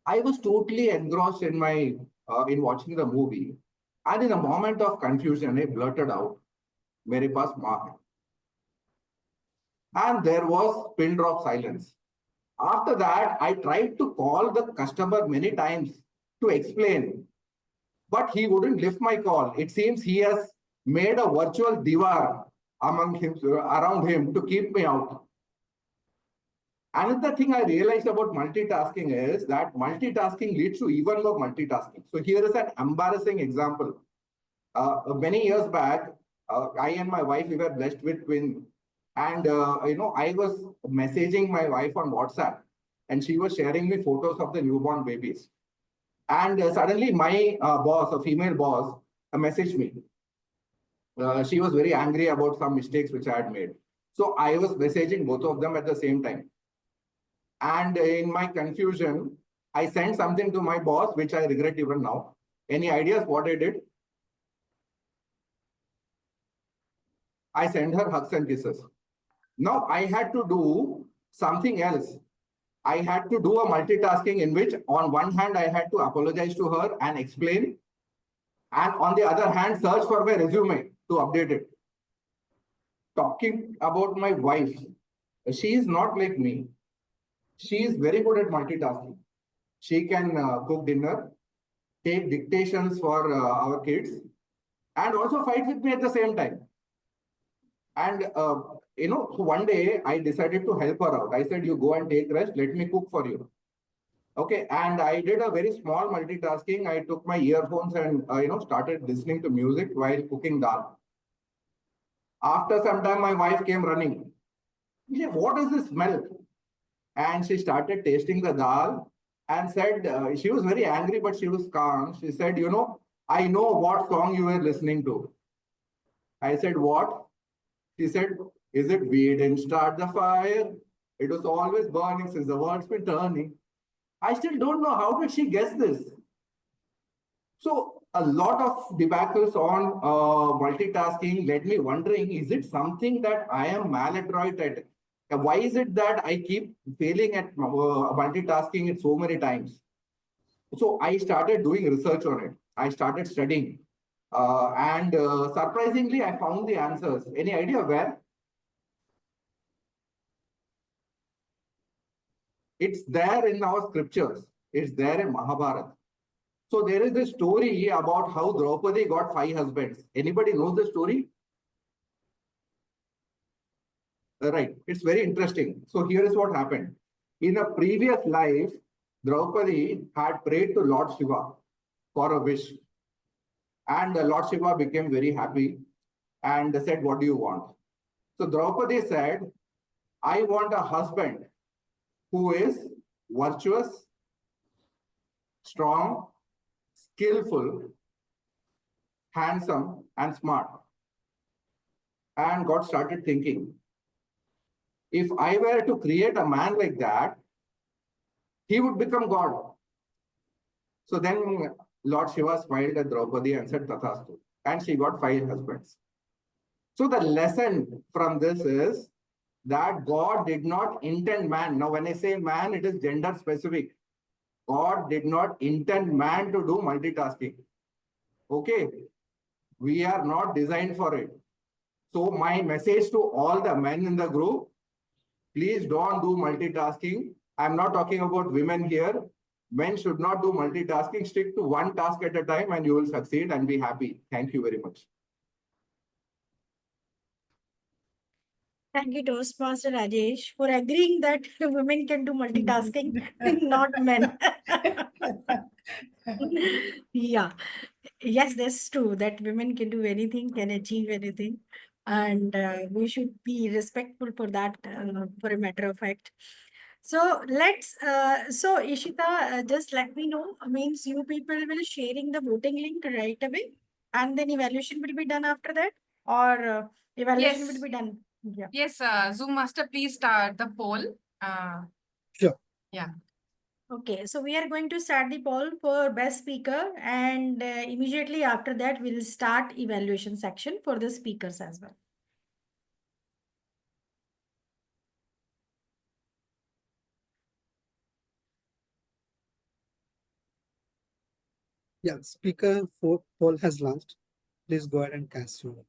I was totally engrossed in in watching the movie. And in a moment of confusion, I blurted out, मेरे पास माँ है. And there was pin drop silence. After that, I tried to call the customer many times to explain, but he wouldn't lift my call. It seems he has made a virtual divar around him to keep me out. Another thing I realized about multitasking is that multitasking leads to even more multitasking. So here is an embarrassing example. Many years back, I and my wife, we were blessed with twins. And, I was messaging my wife on WhatsApp, and she was sharing me photos of the newborn babies. And suddenly my boss, a female boss, messaged me. She was very angry about some mistakes which I had made. So I was messaging both of them at the same time. And in my confusion, I sent something to my boss, which I regret even now. Any ideas what I did? I send her hugs and kisses. Now I had to do something else. I had to do a multitasking in which on one hand, I had to apologize to her and explain. And on the other hand, search for my resume to update it. Talking about my wife, she is not like me. She is very good at multitasking. She can cook dinner, take dictations for our kids, and also fight with me at the same time. And one day I decided to help her out. I said, "You go and take rest. Let me cook for you." Okay, and I did a very small multitasking. I took my earphones and started listening to music while cooking dal. After some time, my wife came running. She said, "What is this smell?" And she started tasting the dal and said, she was very angry, but she was calm. She said, "I know what song you were listening to." I said, "What?" She said, "Is it We Didn't Start the Fire? It was always burning since the world's been turning." I still don't know how did she guess this. So a lot of debacles on multitasking led me wondering, is it something that I am maladroit at? Why is it that I keep failing at multitasking it so many times? So I started doing research on it. I started studying. And surprisingly, I found the answers. Any idea where? It's there in our scriptures. It's there in Mahabharata. So there is this story about how Draupadi got 5 husbands. Anybody knows the story? Right. It's very interesting. So here is what happened. In a previous life, Draupadi had prayed to Lord Shiva for a wish. And Lord Shiva became very happy and said, "What do you want?" So Draupadi said, "I want a husband who is virtuous, strong, skillful, handsome, and smart." And God started thinking, if I were to create a man like that, he would become God. So then Lord Shiva smiled at Draupadi and said, "Tathastu." And she got 5 husbands. So the lesson from this is that God did not intend man. Now, when I say man, it is gender specific. God did not intend man to do multitasking. Okay. We are not designed for it. So my message to all the men in the group, please don't do multitasking. I'm not talking about women here. Men should not do multitasking. Stick to one task at a time and you will succeed and be happy. Thank you very much. Thank you, Toastmaster Rajesh, for agreeing that women can do multitasking, not men. Yeah. Yes, that's true that women can do anything, can achieve anything. And we should be respectful for that, for a matter of fact. So so Ishita, just let me know, means you people will sharing the voting link right away and then evaluation will be done after that, or evaluation Yes. will be done. Yeah. Yes, Zoom master, please start the poll. Sure. Yeah. Okay, so we are going to start the poll for best speaker, and immediately after that, we'll start evaluation section for the speakers as well. Yeah, speaker for poll has launched. Please go ahead and cast your vote.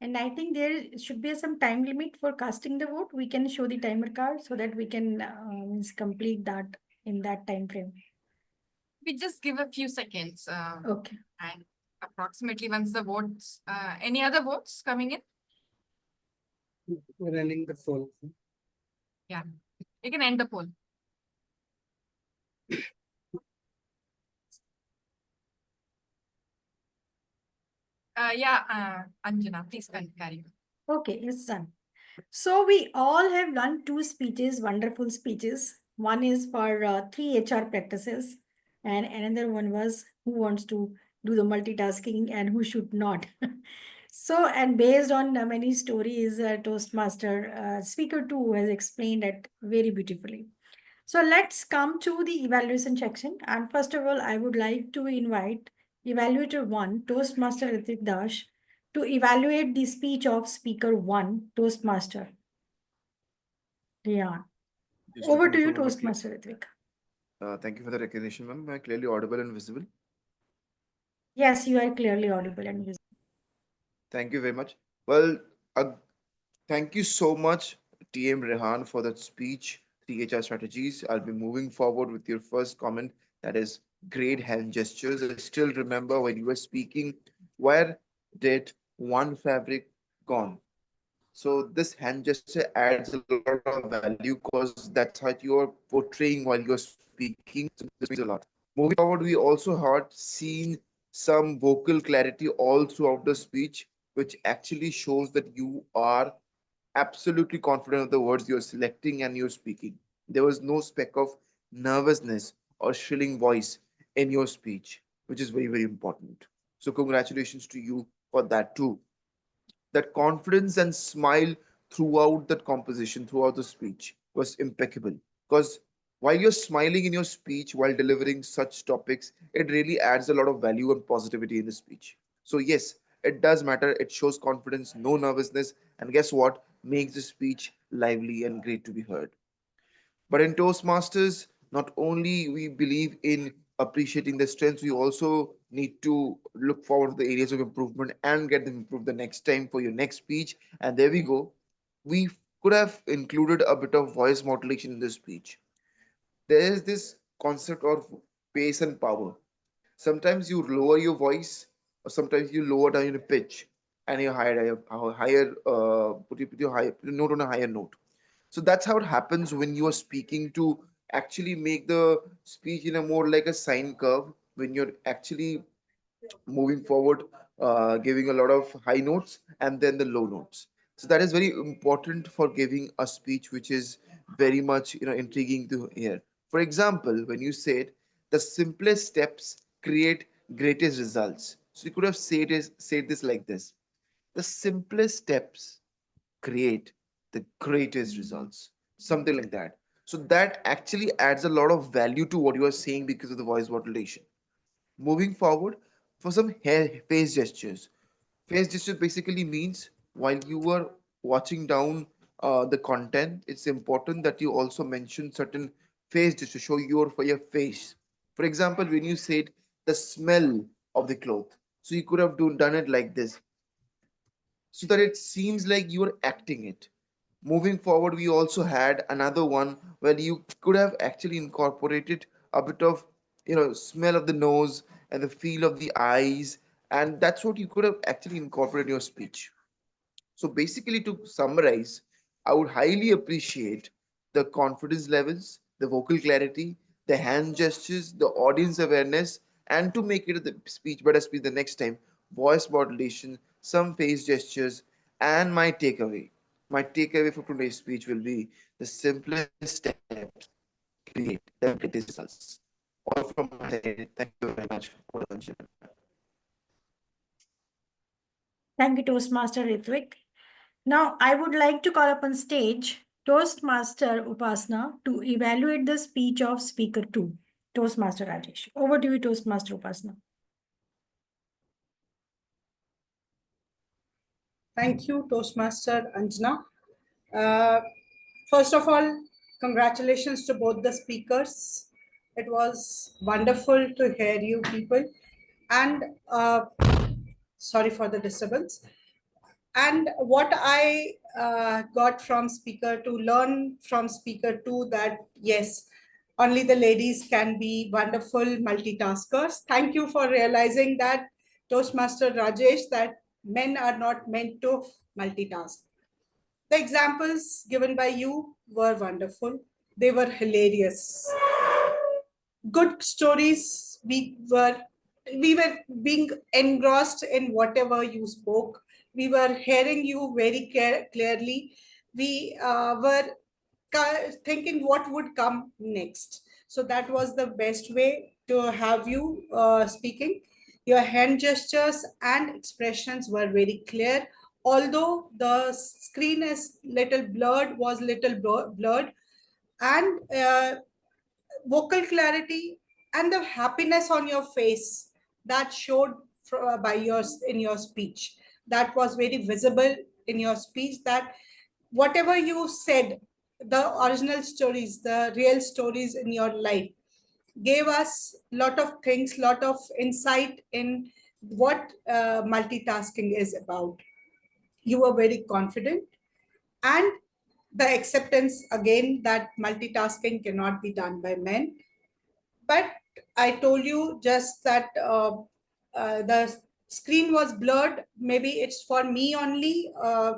And I think there should be some time limit for casting the vote. We can show the timer card so that we can complete that in that time frame. We just give a few seconds. Okay. And approximately once the votes, any other votes coming in? We're ending the poll. Yeah, you can end the poll. Anjana, please carry on. Okay, yes, son. So we all have learned 2 speeches, wonderful speeches. One is for 3 HR practices, and another one was who wants to do the multitasking and who should not. So, and based on many stories, Toastmaster speaker 2 has explained it very beautifully. So let's come to the evaluation section. And first of all, I would like to invite Evaluator 1, Toastmaster Rwitick Dash, to evaluate the speech of Speaker 1, Toastmaster Rehan. Just Over to confirm, you, am I clear? Toastmaster Rwitick. Thank you for the recognition, ma'am. Am I clearly audible and visible? Yes, you are clearly audible and visible. Thank you very much. Well, thank you so much, TM Rehan, for that speech, 3HR strategies. I'll be moving forward with your first comment, that is great hand gestures. I still remember when you were speaking, where did one fabric gone? So this hand gesture adds a lot of value because that's how you're portraying while you're speaking. So this means a lot. Moving forward, we also heard seen some vocal clarity all throughout the speech, which actually shows that you are absolutely confident of the words you're selecting and you're speaking. There was no speck of nervousness or shrilling voice in your speech, which is very, very important. So congratulations to you for that too. That confidence and smile throughout that composition, throughout the speech was impeccable. Because while you're smiling in your speech, while delivering such topics, it really adds a lot of value and positivity in the speech. So, yes, it does matter. It shows confidence, no nervousness, and guess what? Makes the speech lively and great to be heard. But in Toastmasters, not only we believe in appreciating the strengths, we also need to look forward to the areas of improvement and get them improved the next time for your next speech. And there we go. We could have included a bit of voice modulation in this speech. There is this concept of pace and power. Sometimes you lower your voice, or sometimes you lower down your pitch, and you put your higher put your note on a higher note. So that's how it happens when you are speaking to actually make the speech in a more like a sine curve when you're actually moving forward, giving a lot of high notes and then the low notes. So that is very important for giving a speech which is very much intriguing to hear. For example, when you said the simplest steps create greatest results. So you could have said this like this: the simplest steps create the greatest results, something like that. So that actually adds a lot of value to what you are saying because of the voice modulation. Moving forward, for some face gestures. Face gesture basically means while you are watching down the content, it's important that you also mention certain face gestures to show for your face. For example, when you said the smell of the cloth, so you could have done it like this, so that it seems like you are acting it. Moving forward, we also had another one where you could have actually incorporated a bit of smell of the nose and the feel of the eyes, and that's what you could have actually incorporated in your speech. So basically, to summarize, I would highly appreciate the confidence levels, the vocal clarity, the hand gestures, the audience awareness, and to make it the speech better speech the next time, voice modulation, some face gestures, and my takeaway. My takeaway for today's speech will be the simplest steps create the greatest results. All from my side. Thank you very much for the attention. Thank you, Toastmaster Rwitick. Now, I would like to call upon stage Toastmaster Upasana to evaluate the speech of Speaker 2, Toastmaster Rajesh. Over to you, Toastmaster Upasana. Thank you, Toastmaster Anjana. Uh, First of all, congratulations to both the speakers. It was wonderful to hear you people. And sorry for the disturbance. And what I got from speaker to learn from speaker two, that yes, only the ladies can be wonderful multitaskers. Thank you for realizing that, Toastmaster Rajesh, that men are not meant to multitask. The examples given by you were wonderful. They were hilarious. Good stories. We were being engrossed in whatever you spoke. We were hearing you very clearly. We were thinking what would come next. So that was the best way to have you speaking. Your hand gestures and expressions were very clear. Although the screen is little blurred, was little blurred, and vocal clarity and the happiness on your face that showed by yours in your speech, that was very visible in your speech, that whatever you said, the original stories, the real stories in your life, gave us lot of things, lot of insight in what multitasking is about. You were very confident, and the acceptance again that multitasking cannot be done by men. But I told you just that the screen was blurred. Maybe it's for me only,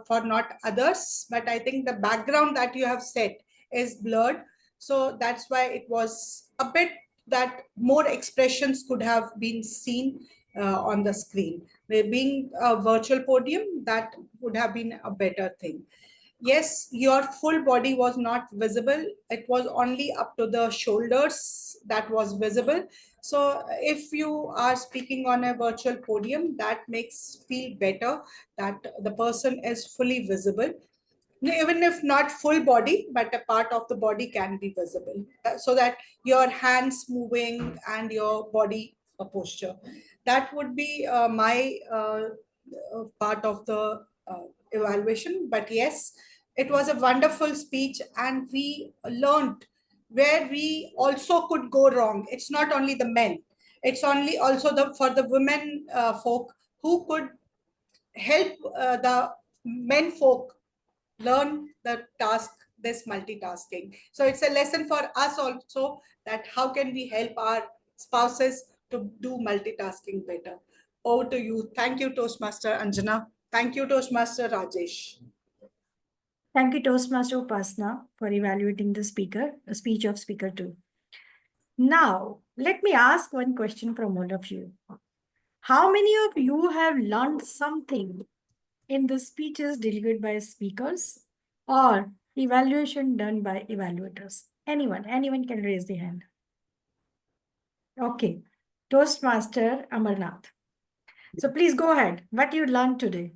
for not others. But I think the background that you have set is blurred. So that's why it was a bit that more expressions could have been seen on the screen. Being a virtual podium, that would have been a better thing. Yes, your full body was not visible. It was only up to the shoulders that was visible. So if you are speaking on a virtual podium, that makes feel better that the person is fully visible. Even if not full body, but a part of the body can be visible, so that your hands moving and your body posture. That would be my part of the evaluation. But yes, it was a wonderful speech, and we learned where we also could go wrong. It's not only the men, it's only also the for the women folk who could help the men folk learn the task, this multitasking. So it's a lesson for us also, that how can we help our spouses to do multitasking better. Over to you. Thank you, Toastmaster Anjana. Thank you, Toastmaster Rajesh. Thank you, Toastmaster Upasana, for evaluating the speech of speaker 2. Now, let me ask one question from all of you. How many of you have learned something in the speeches delivered by speakers or evaluation done by evaluators? Anyone can raise the hand. Okay, Toastmaster Amarnath. So please go ahead. What you learned today?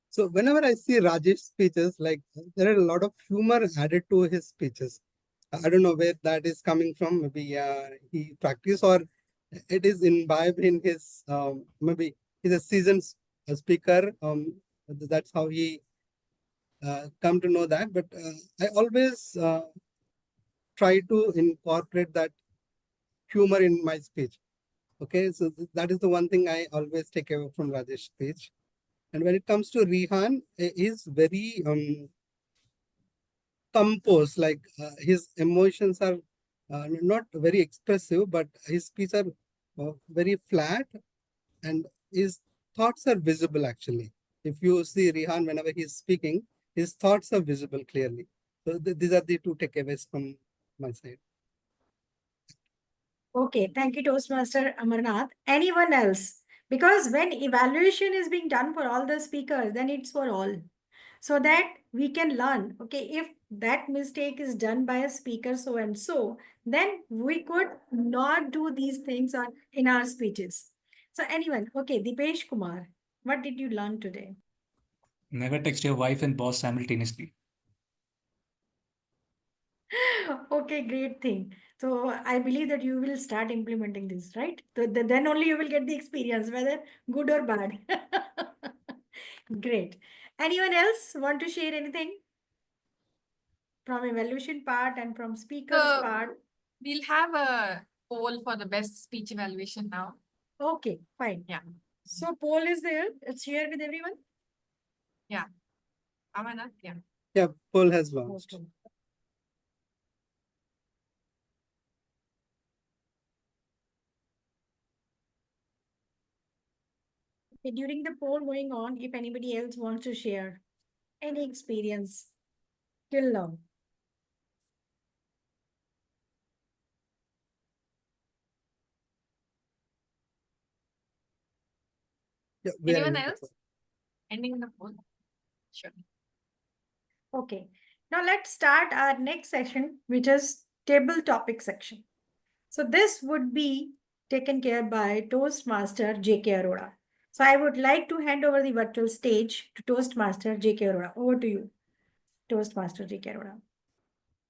So whenever I see Rajesh speeches, like there are a lot of humor added to his speeches. I don't know where that is coming from. Maybe he practiced, or it is imbibed in his, maybe he's a seasoned speaker. That's how he come to know that. But I always try to incorporate that humor in my speech. Okay, so that is the one thing I always take away from Rajesh's speech. And when it comes to Rehan, he is very composed. Like his emotions are not very expressive, but his speech are very flat, and his thoughts are visible actually. If you see Rehan, whenever he is speaking, his thoughts are visible clearly. So these are the two takeaways from my side. Okay, thank you, Toastmaster Amarnath. Anyone else? Because when evaluation is being done for all the speakers, then it's for all. So that we can learn, okay, if that mistake is done by a speaker so and so, then we could not do these things in our speeches. So anyone, okay, Dipesh Kumar, what did you learn today? Never text your wife and boss simultaneously. Okay, great thing. So I believe that you will start implementing this, right? So then only you will get the experience, whether good or bad. Great. Anyone else want to share anything from evaluation part and from speakers part? We'll have a poll for the best speech evaluation now. Okay, fine. Yeah. So poll is there. It's here with everyone. Yeah. Amana, yeah. Yeah, poll has launched. Okay. During the poll going on, if anybody else wants to share any experience till now. Yeah, anyone else? Ending the poll? Sure. Okay. Now let's start our next section, which is table topic section. So this would be taken care by Toastmaster JK Arora. So I would like to hand over the virtual stage to Toastmaster JK Arora. Over to you, Toastmaster JK Arora.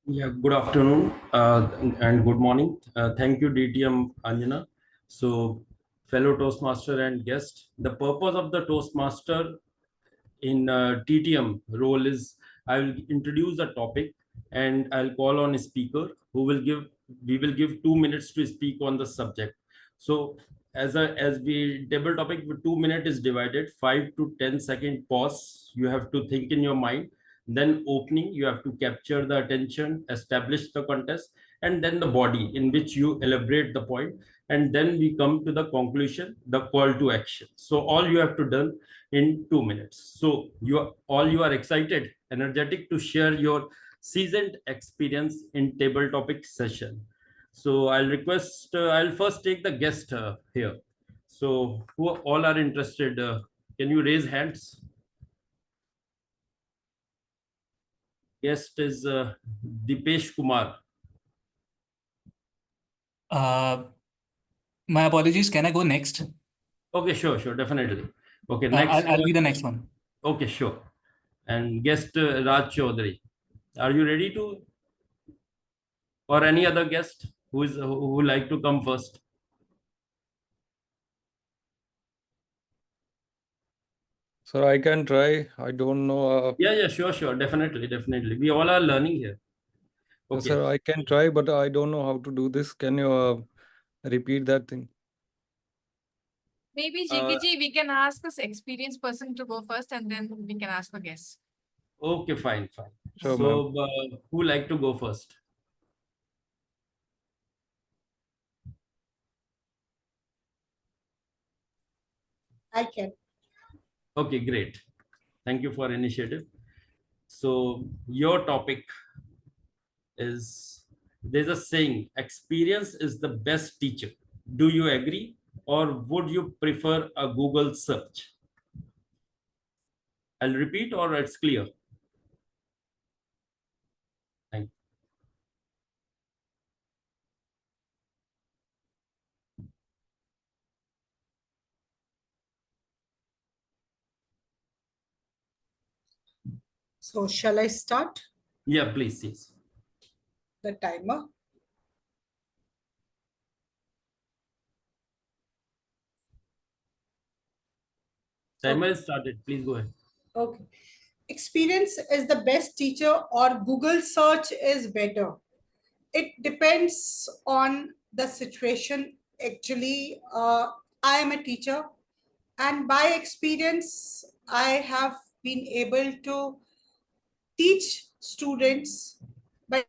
Yeah, good afternoon and good morning. Thank you, DTM Anjana. So, fellow Toastmaster and guest, the purpose of the Toastmaster in TTM role is I will introduce the topic and I'll call on a speaker who will give, we will give 2 minutes to speak on the subject. So as we table topic with 2 minutes is divided, 5 to 10 second pause. You have to think in your mind. Then opening, you have to capture the attention, establish the contest, and then the body in which you elaborate the point. And then we come to the conclusion, the call to action. So all you have to done in 2 minutes. So you are excited, energetic to share your seasoned experience in table topic session. So I'll request, I'll first take the guest here. So who all are interested? Can you raise hands? Guest is Dipesh Kumar. My apologies. Can I go next? Okay, sure, definitely. Okay, next. I'll be the next one. Okay, sure. And guest Raj Chaudhary. Are you ready to? Or any other guest who would like to come first? Sir, I can try. I don't know. Yeah, sure, definitely. We all are learning here. Okay. Sir, I can try, but I don't know how to do this. Can you repeat that thing? Maybe JKG, we can ask this experienced person to go first and then we can ask for guests. Okay, fine. Sure, So, who like to go first? I can. Okay, great. Thank you for initiative. So, your topic is, there's a saying, experience is the best teacher. Do you agree, or would you prefer a Google search? I'll repeat, or it's clear. Thank you. So shall I start? Yeah, please, yes. The timer. Timer is started. Please go ahead. Okay. Experience is the best teacher or Google search is better? It depends on the situation. Actually, I am a teacher, and by experience, I have been able to teach students. But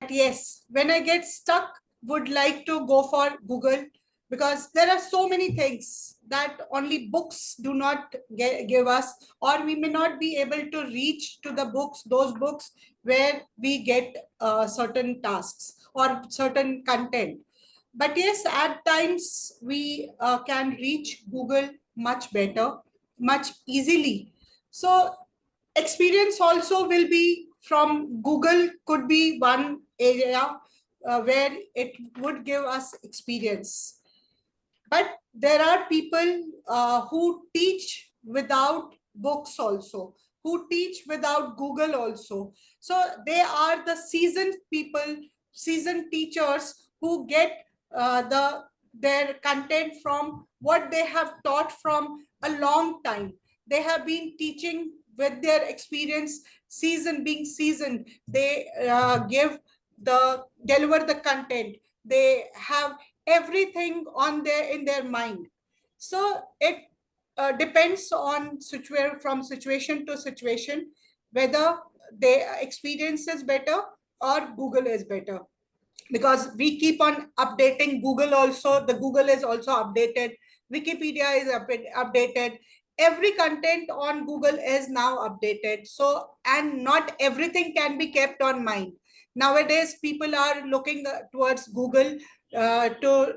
yes, when I get stuck, would like to go for Google, because there are so many things that only books do not give us, or we may not be able to reach to the books, those books where we get certain tasks or certain content. But yes, at times we can reach Google much better, much easily. So experience also will be from Google, could be one area where it would give us experience. But there are people who teach without books also, who teach without Google also. So they are the seasoned people, seasoned teachers who get their content from what they have taught from a long time. They have been teaching with their experience, being seasoned. They deliver the content. They have everything in their mind. So it depends on from situation to situation, whether their experience is better or Google is better. Because we keep on updating Google also. The Google is also updated. Wikipedia is updated. Every content on Google is now updated. So, and not everything can be kept on mind. Nowadays, people are looking towards Google to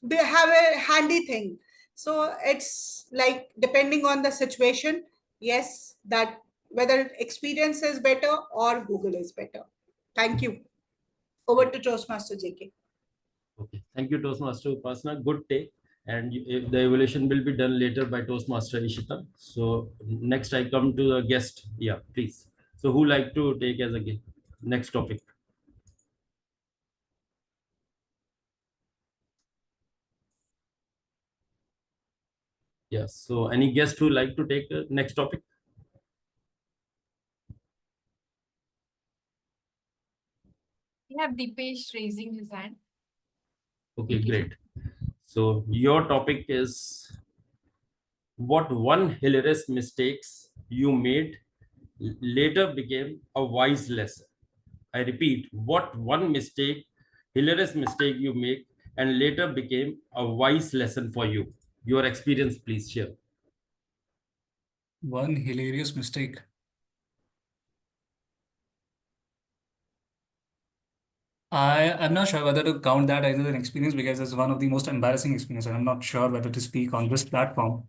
they have a handy thing. So it's like depending on the situation, yes, that whether experience is better or Google is better. Thank you. Over to Toastmaster JK. Okay, thank you, Toastmaster Upasana. Good take. And the evaluation will be done later by Toastmaster Ishita. So next I come to the guest. Yeah, please. So who like to take as a next topic? Yes. So any guest who like to take the next topic? We have Dipesh raising his hand. Okay, great. So your topic is what one hilarious mistakes you made later became a wise lesson. I repeat, what one hilarious mistake you make and later became a wise lesson for you. Your experience, please share. One hilarious mistake. I'm not sure whether to count that as an experience because it's one of the most embarrassing experiences. I'm not sure whether to speak on this platform.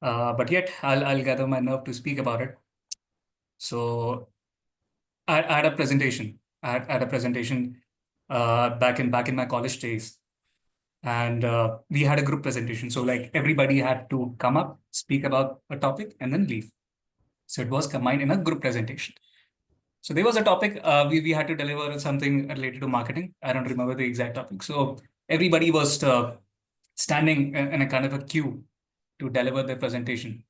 But yet I'll gather my nerve to speak about it. So I had a presentation. I had a presentation back in my college days, and we had a group presentation. So like everybody had to come up, speak about a topic, and then leave. So it was combined in a group presentation. So there was a topic we had to deliver something related to marketing. I don't remember the exact topic. So everybody was standing in a kind of a queue to deliver their presentation.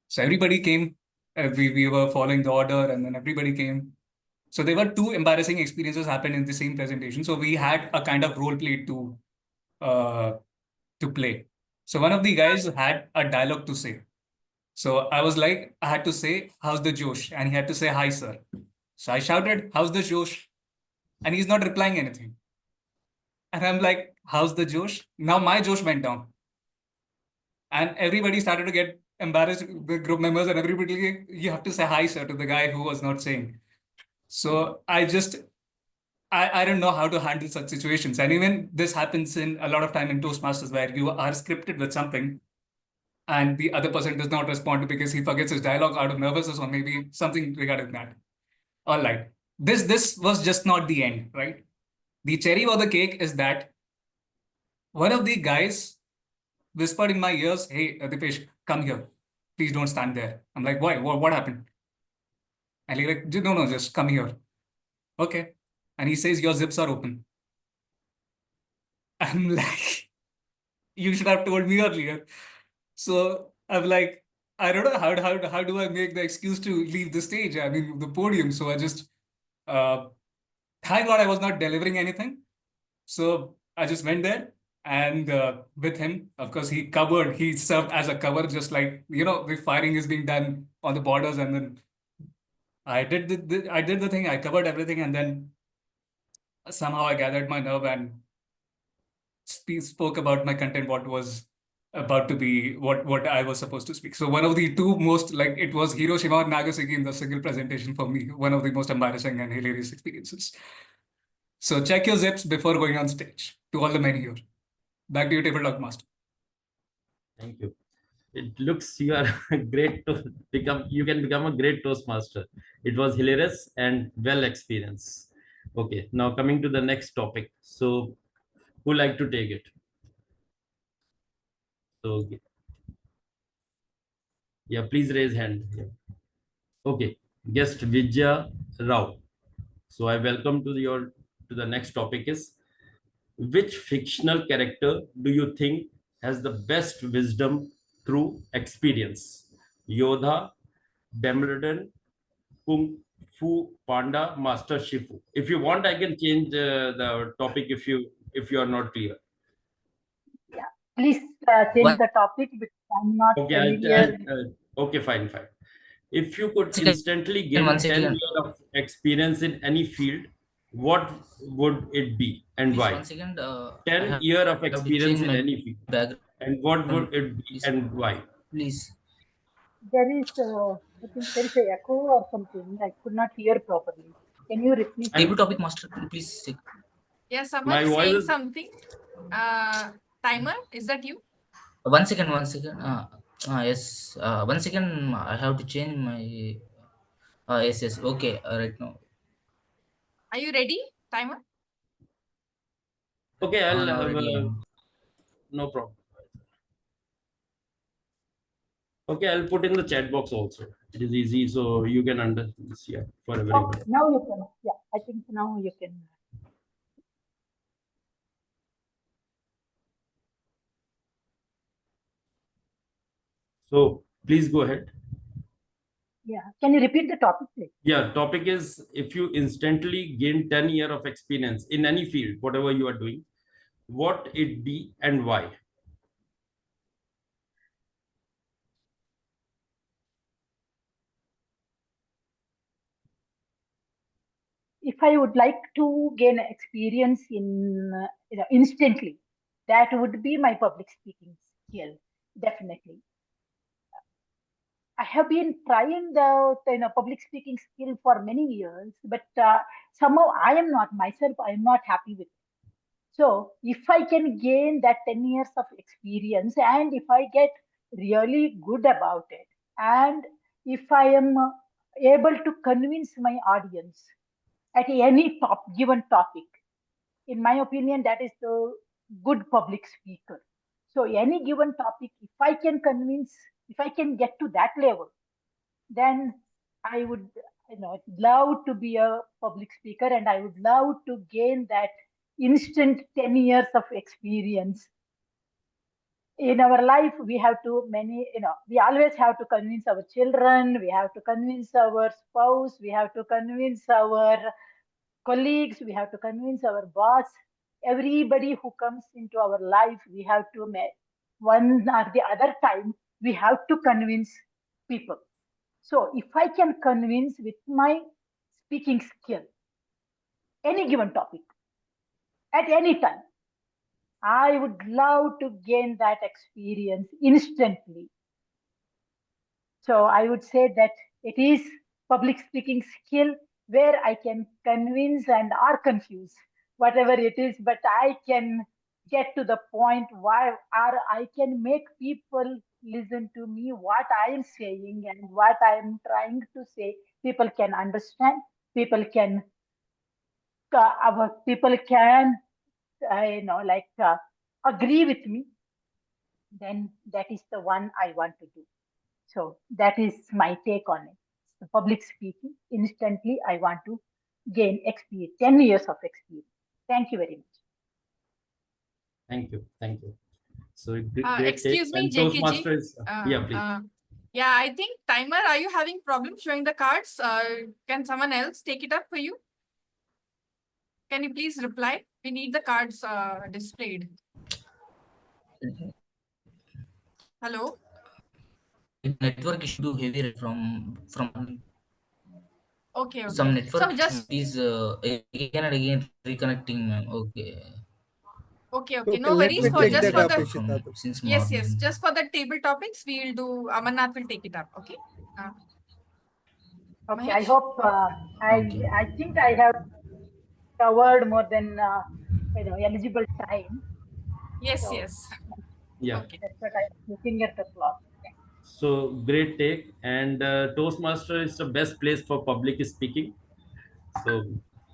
So everybody came. We were following the order, and then everybody came. So there were two embarrassing experiences happened in the same presentation. So we had a kind of role play to play. So one of the guys had a dialogue to say. So I was like, I had to say, "How's the Josh?" And he had to say, "Hi, sir." So I shouted, "How's the Josh?" And he's not replying anything. And I'm like, "How's the Josh?" Now my Josh went down. And everybody started to get embarrassed, the group members, and everybody, you have to say hi, sir, to the guy who was not saying. So I don't know how to handle such situations. And even this happens in a lot of time in Toastmasters where you are scripted with something and the other person does not respond because he forgets his dialogue out of nervousness or maybe something regarding that. All right. This was just not the end, right? The cherry on the cake is that one of the guys whispered in my ears, "Hey, Dipesh, come here. Please don't stand there." I'm like, "Why? What happened?" And he's like, "No, no, just come here." Okay. And he says, "Your zips are open." I'm like, "You should have told me earlier." So I'm like, I don't know how do I make the excuse to leave the stage? I mean, the podium. So I just, thank God I was not delivering anything. So I just went there and with him, of course, he served as a cover, just like, the firing is being done on the borders. And then I did the thing, I covered everything. And then somehow I gathered my nerve and spoke about my content, what was about to be, what I was supposed to speak. So one of the two most, like, it was Hiroshima or Nagasaki in the single presentation for me, one of the most embarrassing and hilarious experiences. So check your zips before going on stage. To all the men here. Back to you, Table Talk Master. Thank you. It looks you are great to become, you can become a great Toastmaster. It was hilarious and well experienced. Okay, now coming to the next topic. So who like to take it? So yeah, please raise hand. Yeah. Okay, guest Vijaya Rao. So I welcome to the next topic is, which fictional character do you think has the best wisdom through experience? Yodha, Dumbledore, Kung Fu Panda, Master Shifu. If you want, I can change the topic if you are not clear. Yeah, please change the topic because I'm not Okay, familiar. okay, fine. If you could Second, instantly one gain 10 second. years of experience in any field, what would it be and Please, why? 1 second. 10 year of I have to experience change in my any field. background. And what would it be Please. and why? Please. There is, I think there is a echo or something. I could not hear properly. Can you repeat? Table topic master, please. Yeah, someone My is voice saying is something. Timer, is that you? 1 second, 1 second. Yes. 1 second. I have to change my. Yes. Okay. Right now. Are you ready? Timer? Okay, On already on. no problem. Okay, I'll put in the chat box also. It is easy, so you can understand this here for everyone. Okay, now you can. Yeah, I think now you can. So please go ahead. Yeah, can you repeat the topic, please? Yeah, topic is if you instantly gain 10 years of experience in any field, whatever you are doing, what it be and why? If I would like to gain experience in instantly, that would be my public speaking skill, definitely. I have been trying the public speaking skill for many years, but somehow I am not myself. I am not happy with it. So if I can gain that 10 years of experience, and if I get really good about it, and if I am able to convince my audience at any given topic, in my opinion, that is the good public speaker. So any given topic, if I can convince, if I can get to that level, then I would love to be a public speaker, and I would love to gain that instant 10 years of experience. In our life, we have to we always have to convince our children, we have to convince our spouse, we have to convince our colleagues, we have to convince our boss. Everybody who comes into our life, we have to one or the other time, we have to convince people. So if I can convince with my speaking skill, any given topic, at any time, I would love to gain that experience instantly. So I would say that it is public speaking skill where I can convince and or confuse, whatever it is, but I can get to the point where I can make people listen to me, what I am saying and what I am trying to say. People can understand, people can agree with me. Then that is the one I want to do. So that is my take on it. The public speaking, instantly I want to gain experience, 10 years of experience. Thank you very much. Thank you. Thank you. So Excuse me, JKG. Yeah, please. Yeah, I think Timer, are you having problems showing the cards? Can someone else take it up for you? Can you please reply? We need the cards displayed. Hello? Network issue heavy from Okay. Some network So just is again and again reconnecting, ma'am. Okay. Okay. No let worries me for take just that for up, the Ishita. Since yes. morning. Just for the table topics, we'll do Amarnath will take it up. Okay. Okay, Mahesh? I hope Okay. I think I have covered more than eligible time. Yes. So Yeah. Okay. that's what I'm looking at the clock. So great take. And Toastmaster is the best place for public speaking. So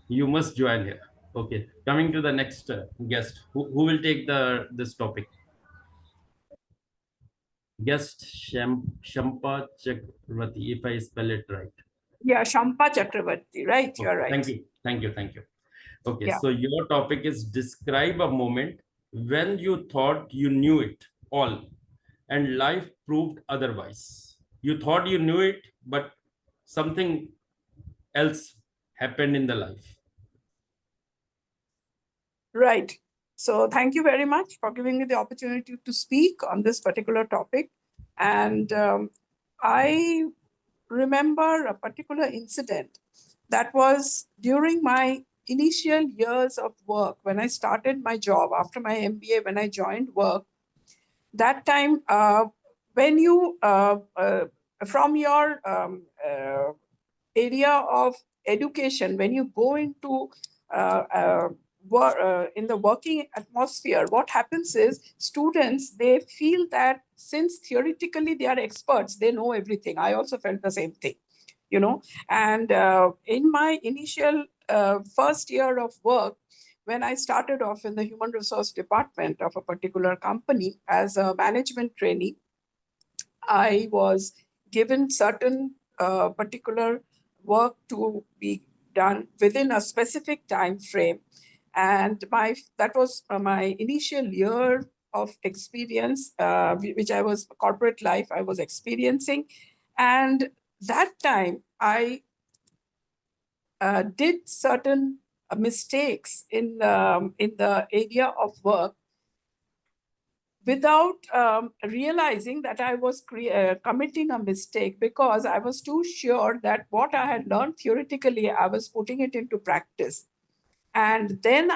you must join here. Okay. Coming to the next guest. Who will take this topic? Guest Shampa Chakravarti, if I spell it right. Yeah, Shampa Chakravarti, right? Okay. You're right. Thank you. Thank you. Thank you. Okay. Yeah. So your topic is describe a moment when you thought you knew it all and life proved otherwise. You thought you knew it, but something else happened in the life. Right. So thank you very much for giving me the opportunity to speak on this particular topic. And I remember a particular incident that was during my initial years of work when I started my job after my MBA, when I joined work. That time, when you, from your area of education, when you go into in the working atmosphere, what happens is students, they feel that since theoretically they are experts, they know everything. I also felt the same thing, and in my initial first year of work, when I started off in the human resource department of a particular company as a management trainee, I was given certain particular work to be done within a specific time frame. And that was my initial year of experience, which I was corporate life I was experiencing. And that time I did certain mistakes in the area of work without realizing that I was committing a mistake, because I was too sure that what I had learned theoretically, I was putting it into practice. And then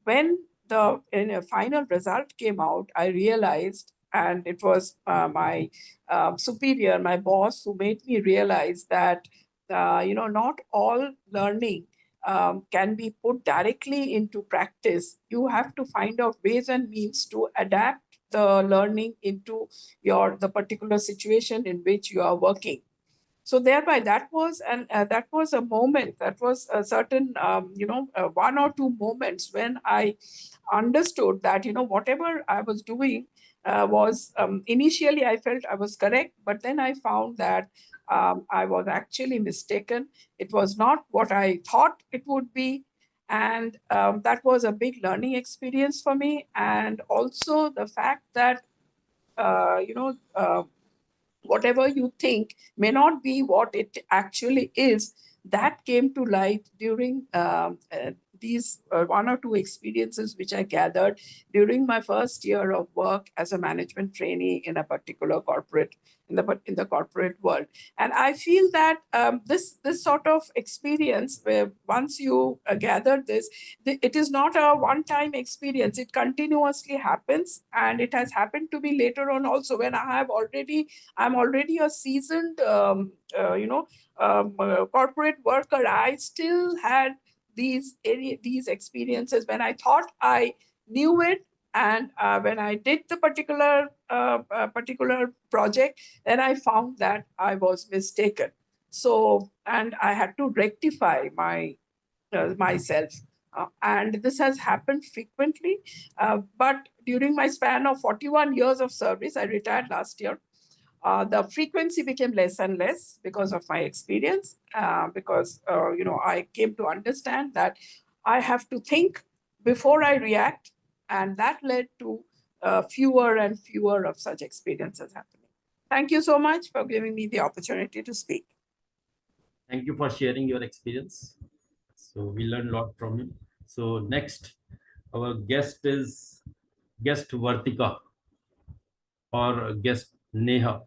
when the final result came out, I realized, and it was my superior, my boss, who made me realize that, not all learning can be put directly into practice. You have to find out ways and means to adapt the learning into the particular situation in which you are working. So thereby, that was a moment, that was a certain, one or two moments when I understood that, whatever I was doing was, initially I felt I was correct, but then I found that I was actually mistaken. It was not what I thought it would be. And that was a big learning experience for me. And also the fact that, whatever you think may not be what it actually is, that came to light during these one or two experiences which I gathered during my first year of work as a management trainee in a particular corporate, in the corporate world. And I feel that this sort of experience, where once you gather this, it is not a one-time experience. It continuously happens, and it has happened to me later on also, when I'm already a seasoned corporate worker. I still had these experiences when I thought I knew it, and when I did the particular project, then I found that I was mistaken. So, and I had to rectify myself. And this has happened frequently. But during my span of 41 years of service, I retired last year. The frequency became less and less because of my experience, because I came to understand that I have to think before I react, and that led to fewer and fewer of such experiences happening. Thank you so much for giving me the opportunity to speak. Thank you for sharing your experience. So we learned a lot from you. So next, our guest is guest Rwitick or guest Neha.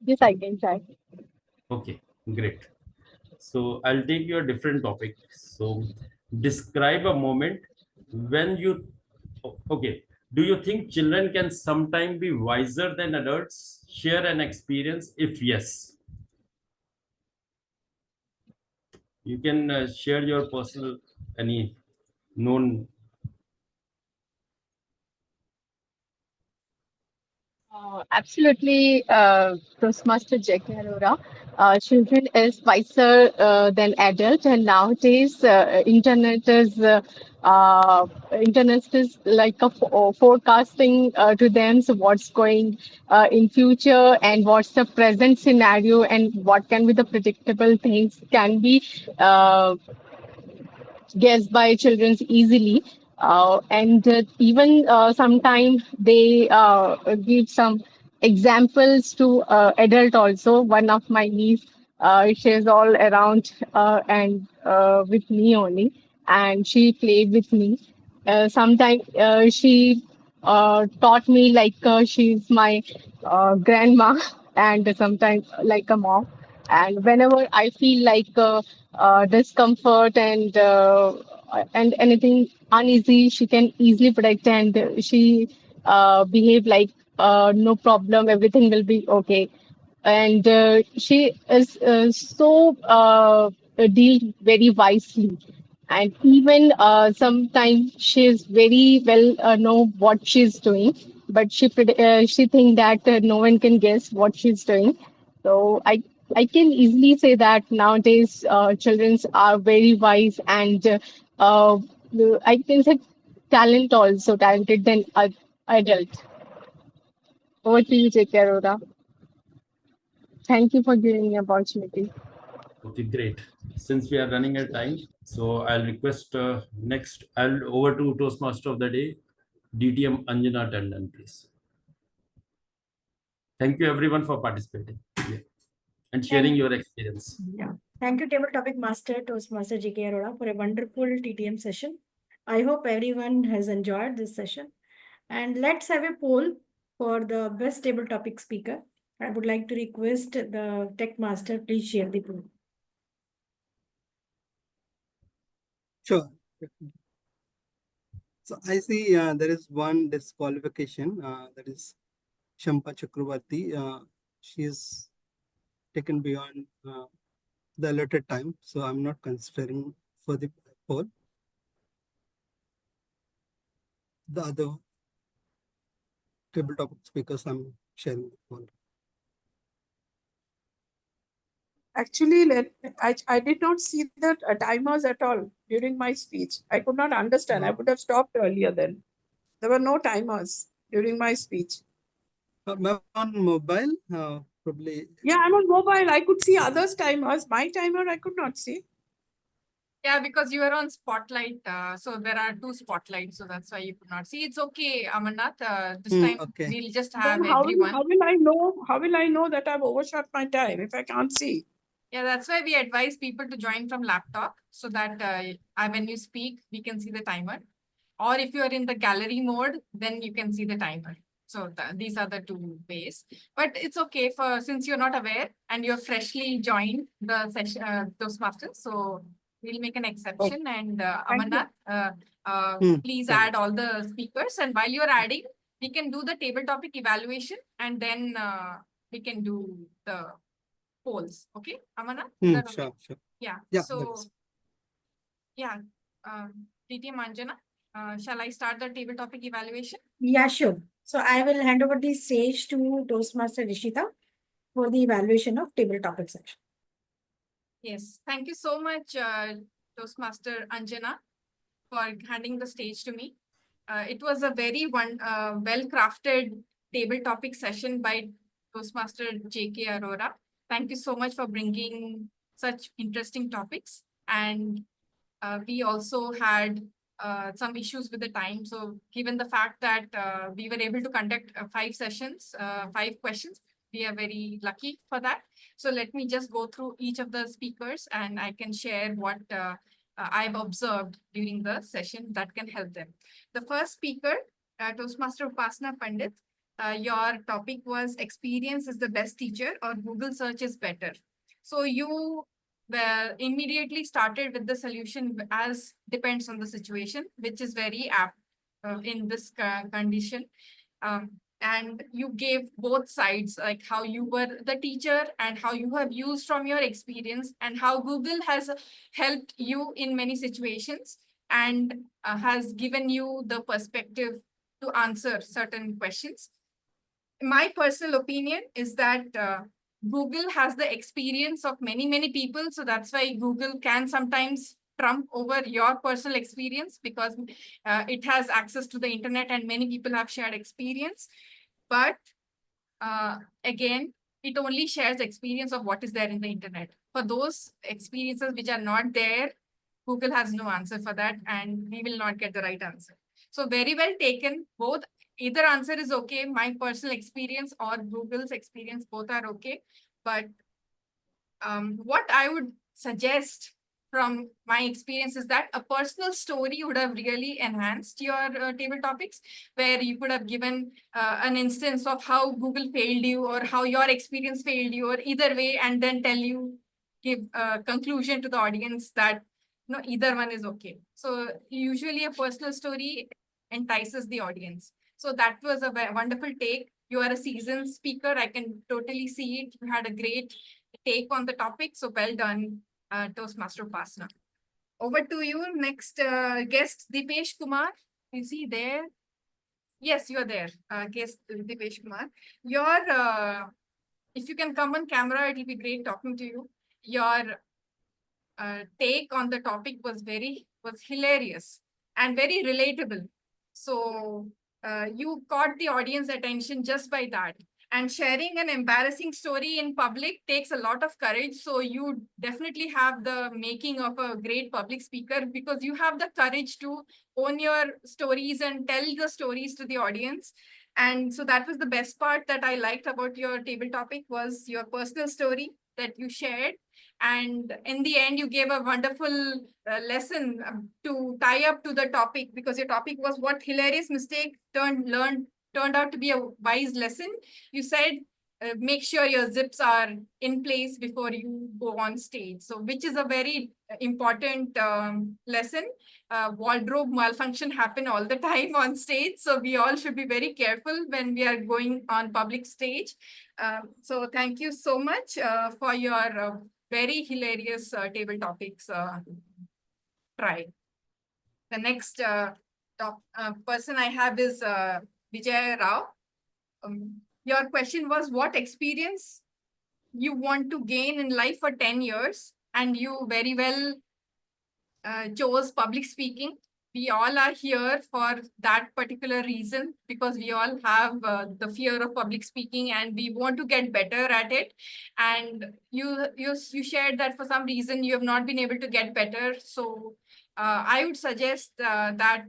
Yes, I can try. Okay, great. So I'll take you a different topic. So describe a moment when you, okay, do you think children can sometime be wiser than adults? Share an experience if yes. You can share your personal, any known. Absolutely, Toastmaster JK Arora. Children is wiser than adult, and nowadays internet is like a forecasting to them. So what's going in future, and what's the present scenario, and what can be the predictable things can be guessed by children easily. And even sometimes they give some examples to adult also. One of my niece, she's all around and with me only, and she played with me. Sometimes she taught me like she's my grandma, and sometimes like a mom. And whenever I feel like discomfort and anything uneasy, she can easily predict, and she behave like no problem, everything will be okay. And she is so deal very wisely, and even sometimes she's very well know what she's doing, but she think that no one can guess what she's doing. So I I can easily say that nowadays children are very wise and uh, I can say talented than adults. Over to you, JK Arora. Thank you for giving me opportunity. Okay, great. Since we are running out of time, so I'll request next, I'll over to Toastmaster of the day, DTM Anjana Tandon, please. Thank you everyone for participating and sharing your experience. Yeah. Thank you, Table Topic Master, Toastmaster JK Arora, for a wonderful TTM session. I hope everyone has enjoyed this session. And let's have a poll for the best table topic speaker. I would like to request the Tech Master, please share the poll. Sure. So I see there is one disqualification, that is Shampa Chakravarti. She is taken beyond the allotted time, so I'm not considering for the poll. The other table topic speakers, I'm sharing the poll. Actually, I did not see the timers at all during my speech. I could not understand. I would have stopped earlier then. There were no timers during my speech. Ma'am, on mobile, probably. Yeah, I'm on mobile. I could see others' timers. My timer, I could not see. Yeah, because you are on spotlight, so there are two spotlights, so that's why you could not see. It's okay, Amarnath. This time Okay. we'll just Then have how everyone. will I know? How will I know that I've overshot my time if I can't see? Yeah, that's why we advise people to join from laptop so that when you speak, we can see the timer. Or if you are in the gallery mode, then you can see the timer. So these are the two ways. But it's okay for since you're not aware and you're freshly joined the session, Toastmasters. So we'll make an exception. And Amarnath, please add all the speakers. And while you're adding, we can do the table topic evaluation and then we can do the polls. Okay, Amarnath? Is that okay? Sure. Yeah. Yeah. So, yeah, TTM Anjana, shall I start the table topic evaluation? Yeah, sure. So I will hand over the stage to Toastmaster Rishita for the evaluation of table topic section. Yes, thank you so much, Toastmaster Anjana, for handing the stage to me. It was a very well-crafted table topic session by Toastmaster JK Arora. Thank you so much for bringing such interesting topics. And we also had some issues with the time. So given the fact that we were able to conduct 5 sessions, 5 questions, we are very lucky for that. So let me just go through each of the speakers and I can share what I've observed during the session that can help them. The first speaker, Toastmaster Upasana Pandit, your topic was experience is the best teacher or Google search is better. So you immediately started with the solution as depends on the situation, which is very apt in this condition. And you gave both sides, like how you were the teacher and how you have used from your experience and how Google has helped you in many situations and has given you the perspective to answer certain questions. My personal opinion is that Google has the experience of many people. So that's why Google can sometimes trump over your personal experience because it has access to the internet and many people have shared experience. But again, it only shares experience of what is there in the internet. For those experiences which are not there, Google has no answer for that and we will not get the right answer. So very well taken. Both either answer is okay. My personal experience or Google's experience, both are okay. But what I would suggest from my experience is that a personal story would have really enhanced your table topics, where you could have given an instance of how Google failed you or how your experience failed you or either way, and then give a conclusion to the audience that no, either one is okay. So usually a personal story entices the audience. So that was a wonderful take. You are a seasoned speaker. I can totally see it. You had a great take on the topic. So well done, Toastmaster Upasana. Over to you. Next guest, Dipesh Kumar. Is he there? Yes, you're there. Guest Dipesh Kumar. Your if you can come on camera, it'll be great talking to you. Your take on the topic was hilarious and very relatable. So you caught the audience attention just by that. And sharing an embarrassing story in public takes a lot of courage. So you definitely have the making of a great public speaker, because you have the courage to own your stories and tell the stories to the audience. And so that was the best part that I liked about your table topic, was your personal story that you shared. And in the end, you gave a wonderful lesson to tie up to the topic, because your topic was what hilarious mistake turned out to be a wise lesson. You said, make sure your zips are in place before you go on stage. So, which is a very important lesson. Wardrobe malfunction happen all the time on stage. So we all should be very careful when we are going on public stage. So thank you so much for your very hilarious table topics try. The next person I have is Vijay Rao. Your question was, what experience you want to gain in life for 10 years? And you very well chose public speaking. We all are here for that particular reason, because we all have the fear of public speaking and we want to get better at it. And you shared that for some reason you have not been able to get better. So I would suggest that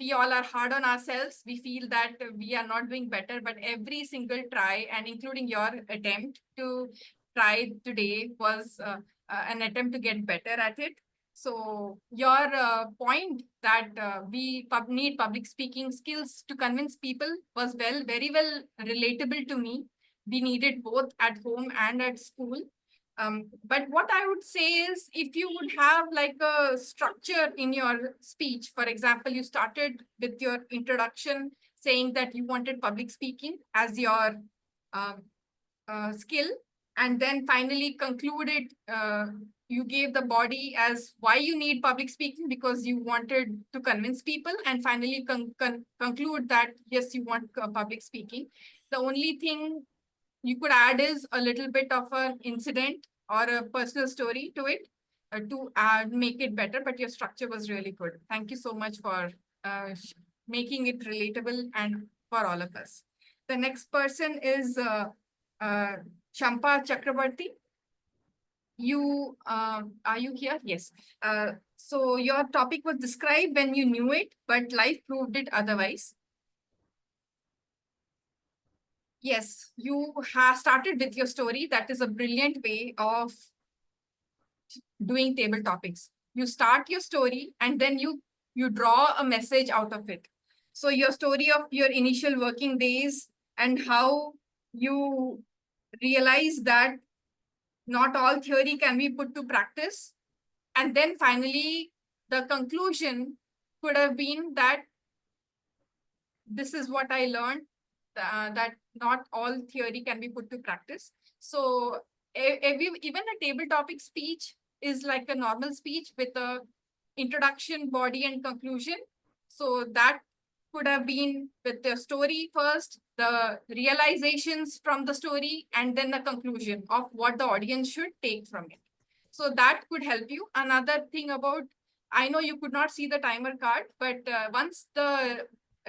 we all are hard on ourselves. We feel that we are not doing better, but every single try, and including your attempt to try today, was an attempt to get better at it. So your point that we need public speaking skills to convince people was very well relatable to me. We need it both at home and at school. But what I would say is, if you would have like a structure in your speech, for example, you started with your introduction saying that you wanted public speaking as your skill, and then finally concluded, you gave the body as why you need public speaking, because you wanted to convince people, and finally conclude that yes, you want public speaking. The only thing you could add is a little bit of an incident or a personal story to it to make it better, but your structure was really good. Thank you so much for making it relatable and for all of us. The next person is Champa Chakrabarti. You are you here? Yes. So your topic was described when you knew it, but life proved it otherwise. Yes, you have started with your story. That is a brilliant way of doing table topics. You start your story and then you draw a message out of it. So your story of your initial working days and how you realize that not all theory can be put to practice. And then finally, the conclusion could have been that this is what I learned, that not all theory can be put to practice. So even a table topic speech is like a normal speech with a introduction, body, and conclusion. So that could have been with the story first, the realizations from the story, and then the conclusion of what the audience should take from it. So that could help you. Another thing about, I know you could not see the timer card, but once the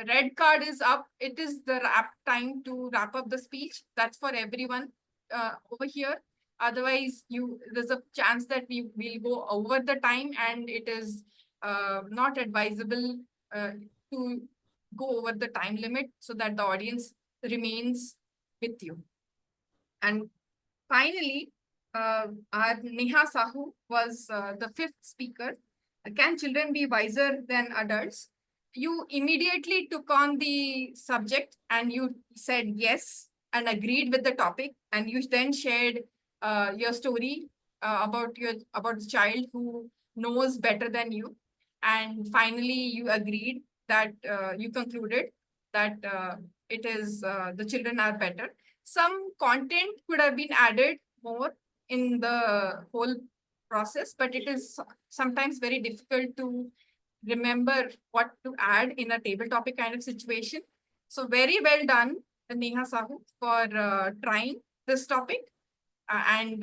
red card is up, it is the time to wrap up the speech. That's for everyone over here. Otherwise, there's a chance that we will go over the time, and it is not advisable to go over the time limit so that the audience remains with you. And finally, our Neha Sahu was the fifth speaker. Can children be wiser than adults? You immediately took on the subject and you said yes and agreed with the topic, and you then shared your story about the child who knows better than you, and finally you agreed that you concluded that it is the children are better. Some content could have been added more in the whole process, but it is sometimes very difficult to remember what to add in a table topic kind of situation. So very well done, Neha Sahu, for trying this topic and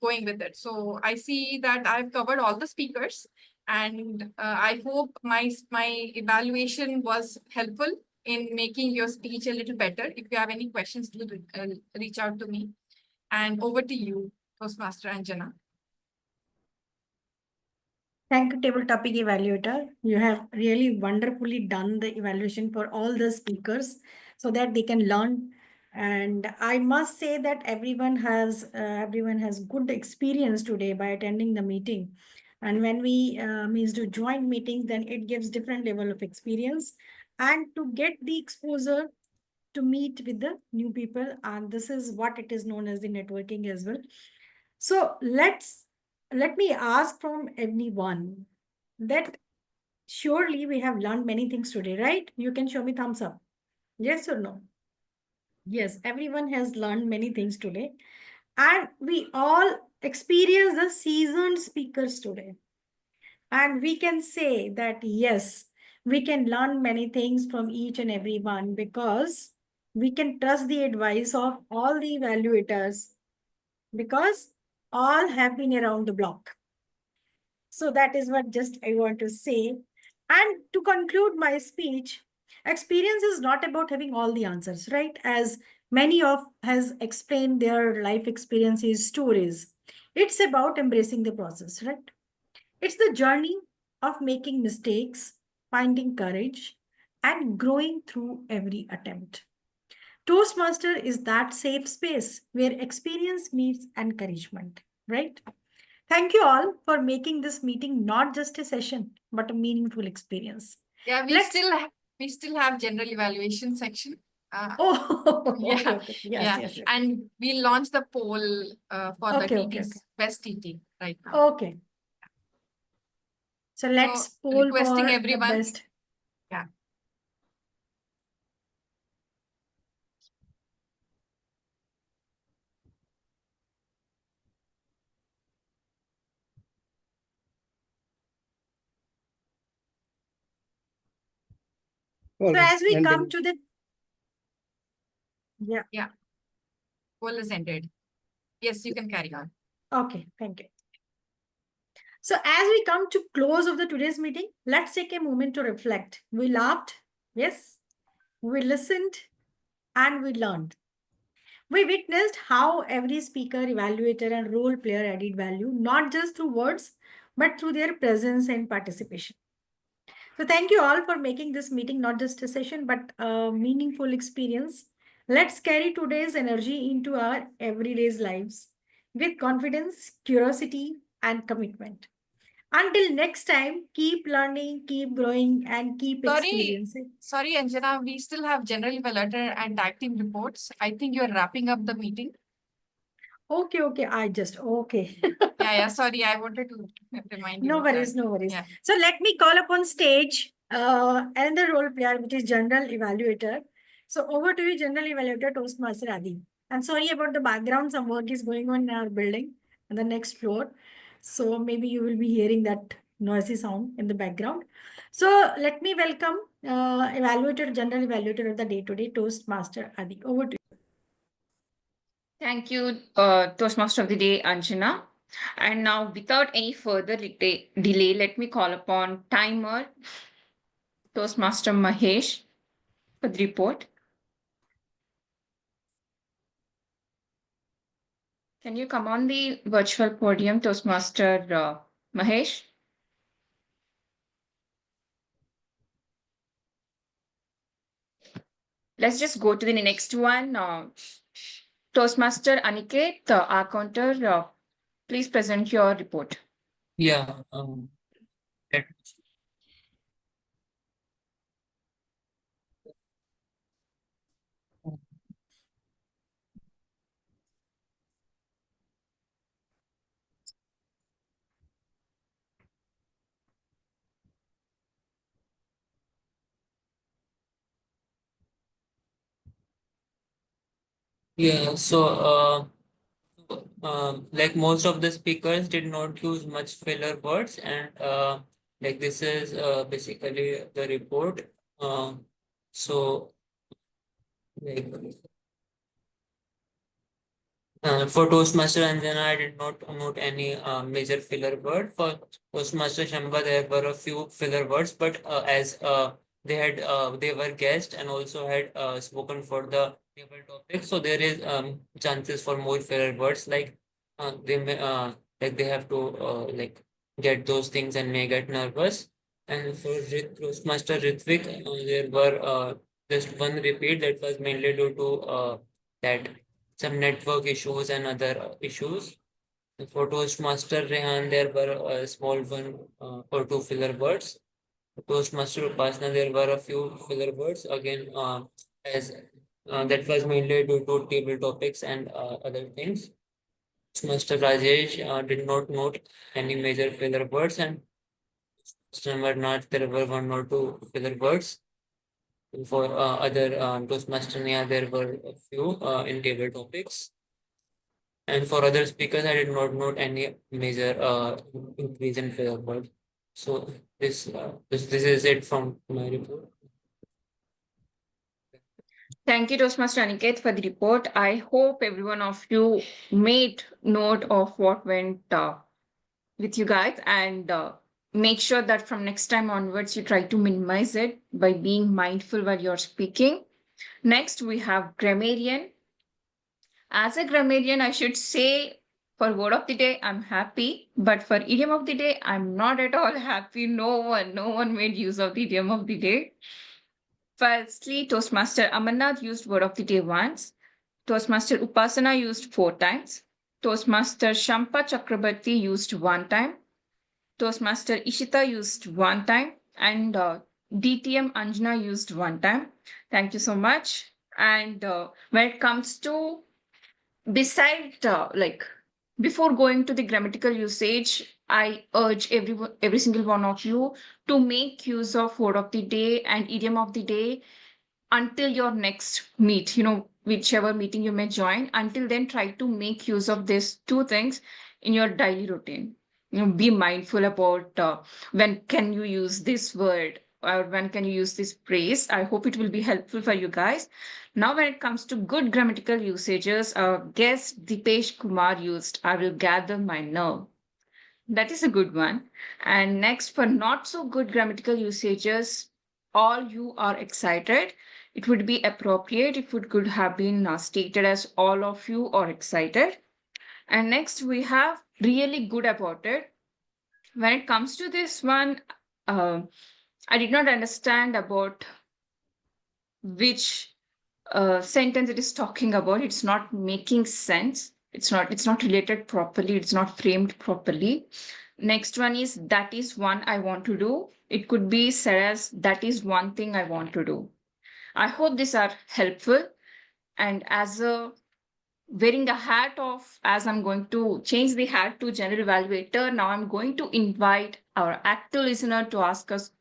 going with it. So I see that I've covered all the speakers, and I hope my evaluation was helpful in making your speech a little better. If you have any questions, do reach out to me. And over to you, Toastmaster Anjana. Thank you, Table Topic Evaluator. You have really wonderfully done the evaluation for all the speakers so that they can learn. And I must say that everyone has good experience today by attending the meeting. And when we means to join meetings, then it gives different level of experience and to get the exposure to meet with the new people. And this is what it is known as the networking as well. So let me ask from everyone that surely we have learned many things today, right? You can show me thumbs up. Yes or no? Yes, everyone has learned many things today. And we all experience the seasoned speakers today. And we can say that, yes, we can learn many things from each and every one because we can trust the advice of all the evaluators because all have been around the block. So that is what just I want to say. And to conclude my speech, experience is not about having all the answers, right? As many of has explained their life experiences, stories. It's about embracing the process, right? It's the journey of making mistakes, finding courage, and growing through every attempt. Toastmaster is that safe space where experience meets encouragement, right? Thank you all for making this meeting not just a session, but a meaningful experience. Yeah, we still have general evaluation section. Oh, yeah, okay. Yes, yeah. yes, yes. And we launched the poll for the TT's best TT right now. Okay. So let's poll requesting for everyone. the best. Yeah. So as we come to the yeah, poll is ended. Yes, you can carry on. Okay, thank you. So as we come to close of the today's meeting, let's take a moment to reflect. We laughed, yes, we listened, and we learned. We witnessed how every speaker, evaluator, and role player added value, not just through words, but through their presence and participation. So thank you all for making this meeting not just a session, but a meaningful experience. Let's carry today's energy into our everyday's lives with confidence, curiosity, and commitment. Until next time, keep learning, keep growing, and keep experiencing. Sorry, Anjana, we still have general evaluator and tag team reports. I think you're wrapping up the meeting. Okay. Okay. Yeah. Sorry, I wanted to remind you. No of worries, that. no worries. Yeah. So let me call upon stage another role player, which is general evaluator. So over to you, general evaluator, Toastmaster Adi. I'm sorry about the background. Some work is going on in our building on the next floor. So maybe you will be hearing that noisy sound in the background. So let me welcome evaluator, general evaluator of the day-to-day, Toastmaster Adi. Over to you. Thank you, Toastmaster of the Day, Anjana. And now, without any further delay, let me call upon timer Toastmaster Mahesh for the report. Can you come on the virtual podium, Toastmaster Mahesh? Let's just go to the next one. Toastmaster Aniket, our counter, please present your report. Yeah. Yeah, so like most of the speakers did not use much filler words, and like this is basically the report. So like For Toastmaster Anjana, I did not note any major filler word. For Toastmaster Shamba, there were a few filler words, but as they were guests and also had spoken for the table topic, so there is chances for more filler words like they have to like get those things and may get nervous. And for Toastmaster Rwitick, there were just one repeat that was mainly due to that some network issues and other issues. For Toastmaster Rehan, there were a small one or two filler words. For Toastmaster Upasana, there were a few filler words. Again, as that was mainly due to table topics and other things. Toastmaster Rajesh did not note any major filler words, and Toastmaster there were one or two filler words. For other Toastmaster Nia, there were a few in table topics. And for other speakers, I did not note any major increase in filler word. So this is it from my report. Thank you, Toastmaster Aniket, for the report. I hope every one of you made note of what went with you guys and make sure that from next time onwards, you try to minimize it by being mindful while you're speaking. Next, we have grammarian. As a grammarian, I should say for word of the day, I'm happy, but for idiom of the day, I'm not at all happy. No one made use of the idiom of the day. Firstly, Toastmaster Amarnath used word of the day once. Toastmaster Upasana used 4 times. Toastmaster Shampa Chakrabarti used 1 time. Toastmaster Ishita used 1 time. And DTM Anjana used 1 time. Thank you so much. And when it comes to before going to the grammatical usage, I urge every single one of you to make use of word of the day and idiom of the day until your next meet, whichever meeting you may join. Until then, try to make use of these 2 things in your daily routine. Be mindful about when can you use this word or when can you use this phrase. I hope it will be helpful for you guys. Now, when it comes to good grammatical usages, our guest Dipesh Kumar used, I will gather my nerve. That is a good one. And next, for not so good grammatical usages, all you are excited. It would be appropriate if it could have been stated as all of you are excited. And next, we have really good about it. When it comes to this one, I did not understand about which sentence it is talking about. It's not making sense. It's not related properly. It's not framed properly. Next one is that is one I want to do. It could be said as that is one thing I want to do. I hope these are helpful. And as wearing a hat of, as I'm going to change the hat to general evaluator, now I'm going to invite our active listener to ask us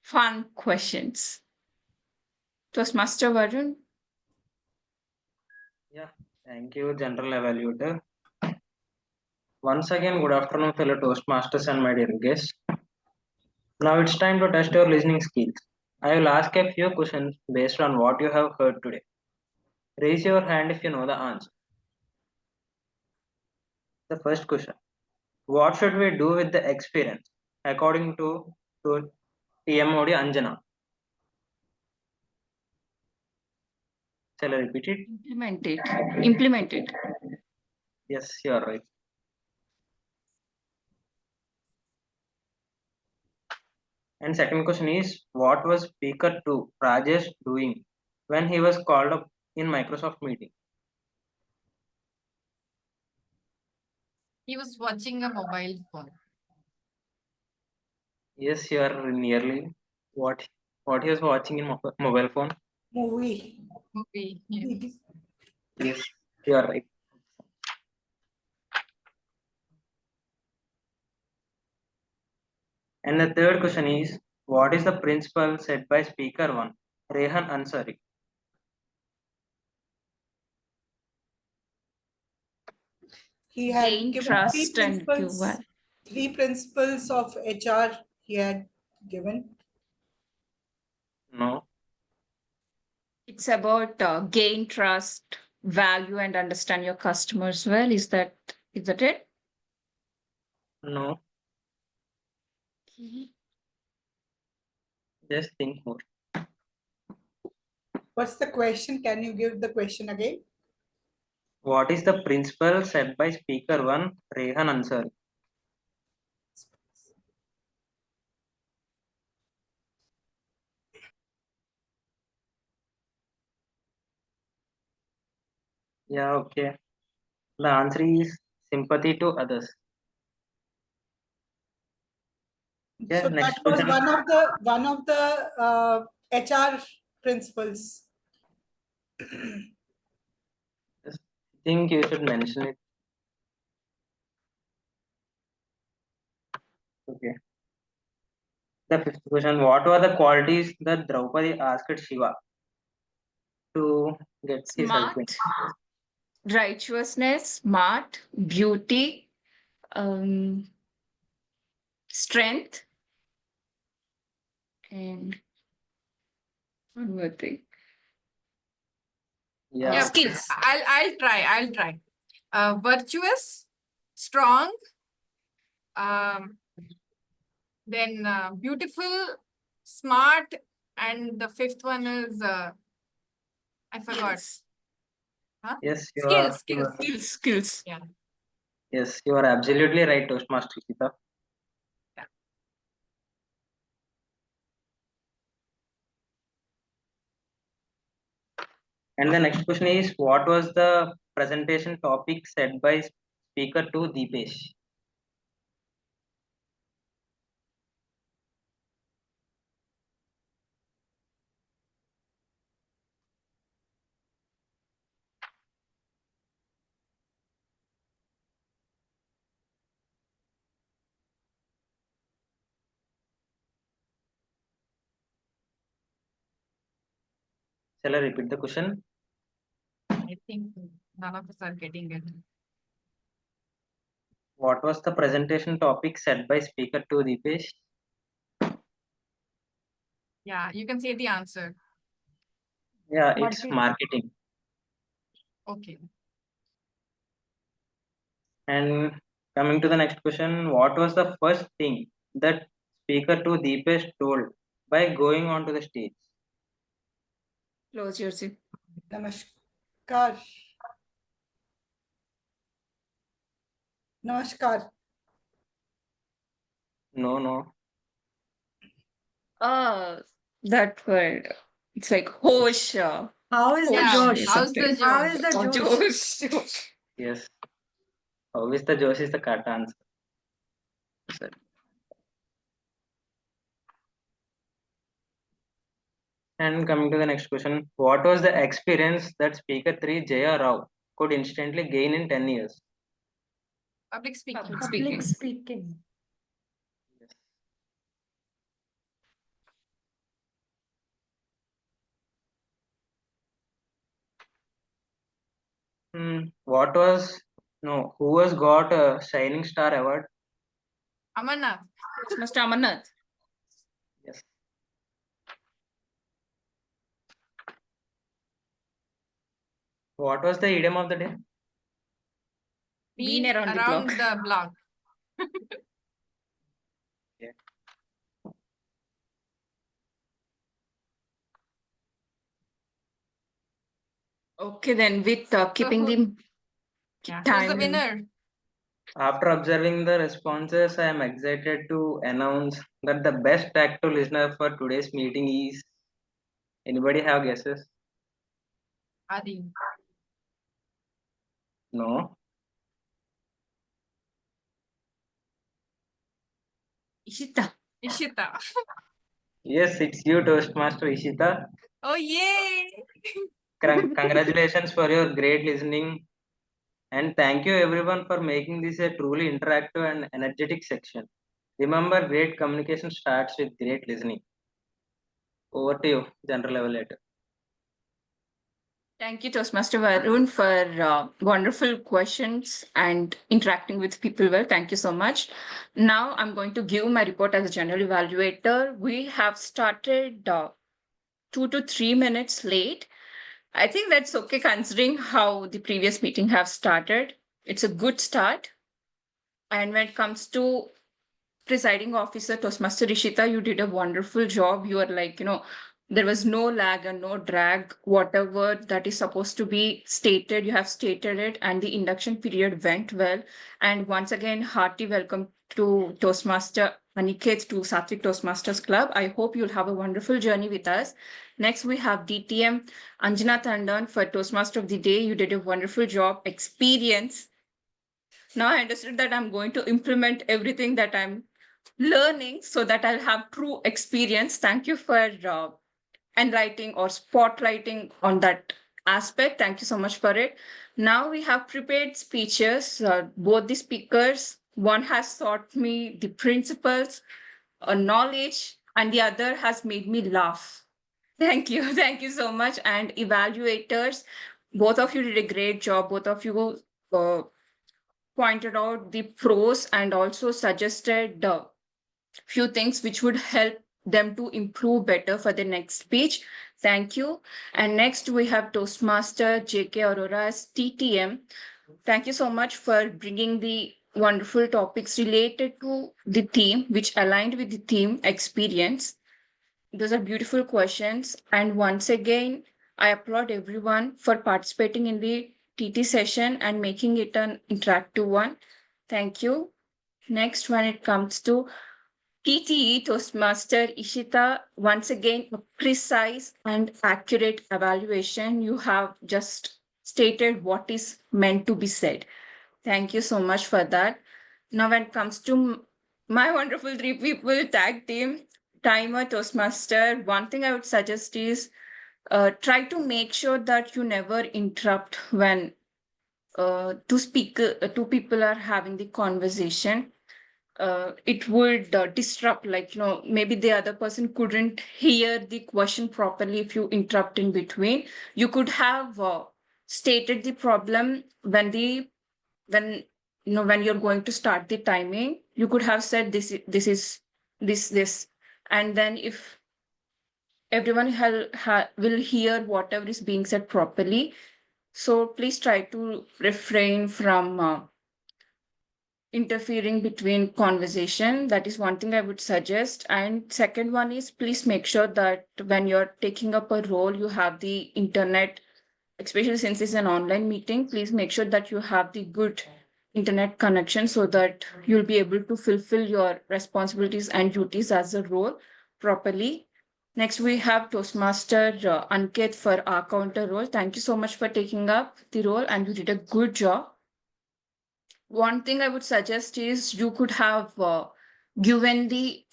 fun questions. Toastmaster Varun. Yeah, thank you, General Evaluator. Once again, good afternoon, fellow Toastmasters and my dear guests. Now it's time to test your listening skills. I will ask a few questions based on what you have heard today. Raise your hand if you know the answer. The first question: what should we do with the experience according to TMOD Anjana? Shall I repeat it? Implement it. Yes, you are right. And second question is, what was speaker 2 Rajesh doing when he was called up in Microsoft meeting? He was watching a mobile phone. Yes, you are nearly. What he was watching in mobile phone? Movie. Yes. Yes, you are right. And the third question is, what is the principle set by speaker 1 Rehan Ansari? He had Gain given trust and give well. 3 principles of HR he had given. No. It's about gain trust, value and understand your customers well. Is that it? No, just think more. What's the question? Can you give the question again? What is the principle set by speaker 1, Rehan Ansari? Yeah, okay. The answer is sympathy to others. Okay, So next that was question. one of the HR principles. I think you should mention it. Okay. The fifth question. What were the qualities that Draupadi asked Shiva to get his husband? Smart, righteousness, smart, beauty, strength, and one more thing. Yeah. Skills. I'll try. Virtuous, strong, then beautiful, smart, and the fifth one is I forgot. Huh? Yes, you are. Skills. Yeah. Yes, you are absolutely right, Toastmaster Sita. And the next question is, what was the presentation topic set by speaker 2, Deepesh? Shall I repeat the question? I think none of us are getting it. What was the presentation topic set by speaker 2, Deepesh? Yeah, you can say the answer. Yeah, it's marketing. Okay. And coming to the next question, what was the first thing that speaker 2, Deepesh told by going onto the stage? Close your zip. Namaskar. Namaskar. No. That word. It's like hosh. How is the Yeah, Josh? how's the How Josh? is the Oh, Josh? Josh. Yes. How is the Josh is the correct answer. And coming to the next question, what was the experience that speaker 3, Jaya Rao, could instantly gain in 10 years? Public speaking. Public speaking. Who has got a Shining Star Award? Amarnath. Mr. Amarnath. Yes. What was the idiom of the day? Been around around the the block. Yeah. Okay, then with keeping the Yeah, who's time. the winner? After observing the responses, I am excited to announce that the best active listener for today's meeting is. Anybody have guesses? Adi. No. Ishita. Yes, it's you, Toastmaster Ishita. Oh, yay! Congratulations for your great listening. And thank you everyone for making this a truly interactive and energetic section. Remember, great communication starts with great listening. Over to you, General Evaluator. Thank you, Toastmaster Varun, for wonderful questions and interacting with people well. Thank you so much. Now I'm going to give my report as a general evaluator. We have started 2 to 3 minutes late. I think that's okay considering how the previous meeting have started. It's a good start. And when it comes to presiding officer, Toastmaster Ishita, you did a wonderful job. You are like, there was no lag and no drag. Whatever that is supposed to be stated, you have stated it, and the induction period went well. And once again, hearty welcome to Toastmaster Aniket to Sattvic Toastmasters Club. I hope you'll have a wonderful journey with us. Next, we have DTM Anjana Tandon for Toastmaster of the Day. You did a wonderful job. Experience. Now I understood that I'm going to implement everything that I'm learning so that I'll have true experience. Thank you for enlightening or spotlighting on that aspect. Thank you so much for it. Now we have prepared speeches. Both the speakers, one has taught me the principles, knowledge, and the other has made me laugh. Thank you. Thank you so much. And evaluators, both of you did a great job. Both of you pointed out the pros and also suggested few things which would help them to improve better for the next speech. Thank you. And next we have Toastmaster JK Arora as TTM. Thank you so much for bringing the wonderful topics related to the theme, which aligned with the theme experience. Those are beautiful questions. And once again, I applaud everyone for participating in the TT session and making it an interactive one. Thank you. Next, when it comes to TTE Toastmaster Ishita, once again, a precise and accurate evaluation. You have just stated what is meant to be said. Thank you so much for that. Now, when it comes to my wonderful three people tag team, timer, Toastmaster, one thing I would suggest is try to make sure that you never interrupt when two people are having the conversation. It would disrupt, like, maybe the other person couldn't hear the question properly if you interrupt in between. You could have stated the problem when when you're going to start the timing. You could have said this, and then if everyone will hear whatever is being said properly. So please try to refrain from interfering between conversation. That is one thing I would suggest. And second one is, please make sure that when you're taking up a role, you have the internet, especially since it's an online meeting, please make sure that you have the good internet connection so that you'll be able to fulfill your responsibilities and duties as a role properly. Next, we have Toastmaster Ankit for our counter role. Thank you so much for taking up the role and you did a good job. One thing I would suggest is you could have given the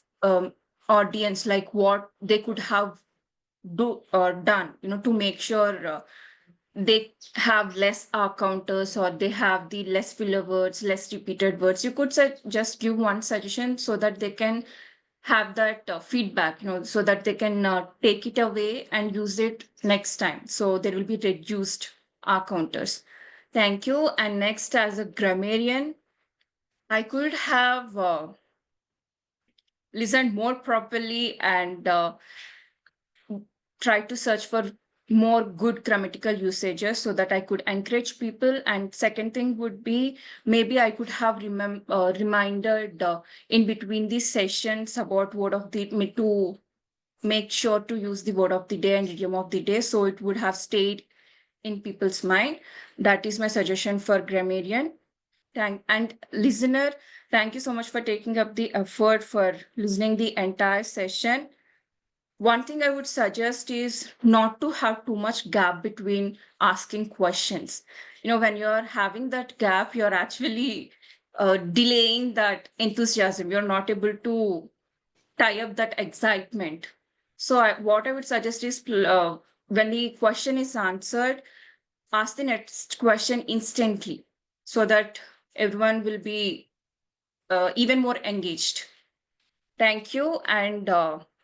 audience like what they could have done, to make sure they have less counters or they have the less filler words, less repeated words. You could just give one suggestion so that they can have that feedback, so that they can take it away and use it next time. So there will be reduced counters. Thank you. And next, as a grammarian, I could have listened more properly and try to search for more good grammatical usages so that I could encourage people. And second thing would be, maybe I could have reminded in between these sessions about word of the to make sure to use the word of the day and idiom of the day, so it would have stayed in people's mind. That is my suggestion for grammarian. And listener, thank you so much for taking up the effort for listening the entire session. One thing I would suggest is not to have too much gap between asking questions. When you're having that gap, you're actually delaying that enthusiasm. You're not able to tie up that excitement. So what I would suggest is when the question is answered, ask the next question instantly so that everyone will be even more engaged. Thank you. And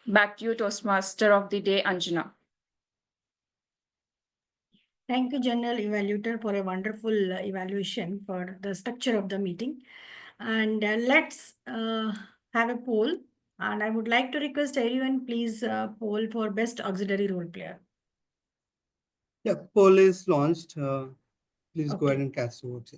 back to you, Toastmaster of the Day, Anjana. Thank you, General Evaluator, for a wonderful evaluation for the structure of the meeting. And let's have a poll. And I would like to request everyone, please poll for best auxiliary role player. Yeah, poll is launched. Please go Okay. ahead and cast your votes.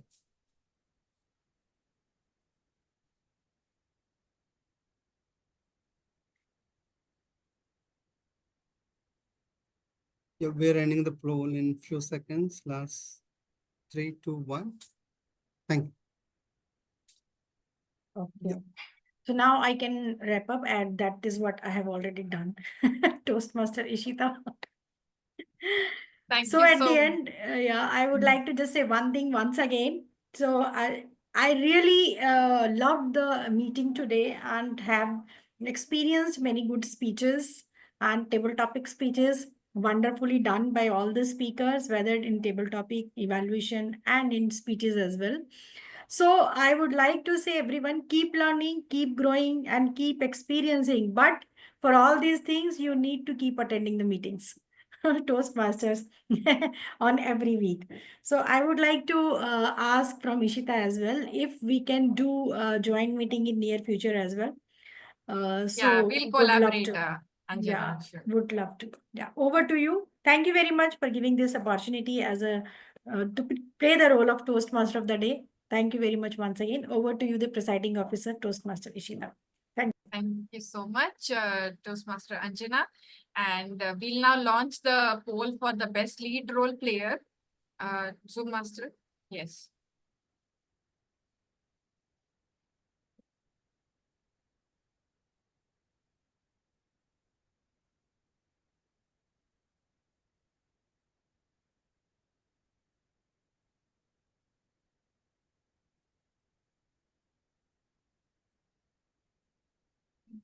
Yeah, we're ending the poll in few seconds. Last 3, 2, 1. Thank you. Okay. So now I can wrap up, and that is what I have already done. Toastmaster Ishita. Thank So you at the so end, yeah, I would like to just say one thing once again. So I really loved the meeting today and have experienced many good speeches and table topic speeches, wonderfully done by all the speakers, whether in table topic, evaluation, and in speeches as well. So I would like to say, everyone, keep learning, keep growing, and keep experiencing. But for all these things, you need to keep attending the meetings, Toastmasters, on every week. So I would like to ask from Ishita as well if we can do a joint meeting in near future as well. Yeah, So we'll would love collaborate, to. Yeah, Anjana. Sure. would love to. Yeah, over to you. Thank you very much for giving this opportunity as a to play the role of Toastmaster of the day. Thank you very much once again. Over to you, the presiding officer, Toastmaster Ishita. Thank you so much, Toastmaster Anjana. And we'll now launch the poll for the best lead role player. Zoom Master. Yes.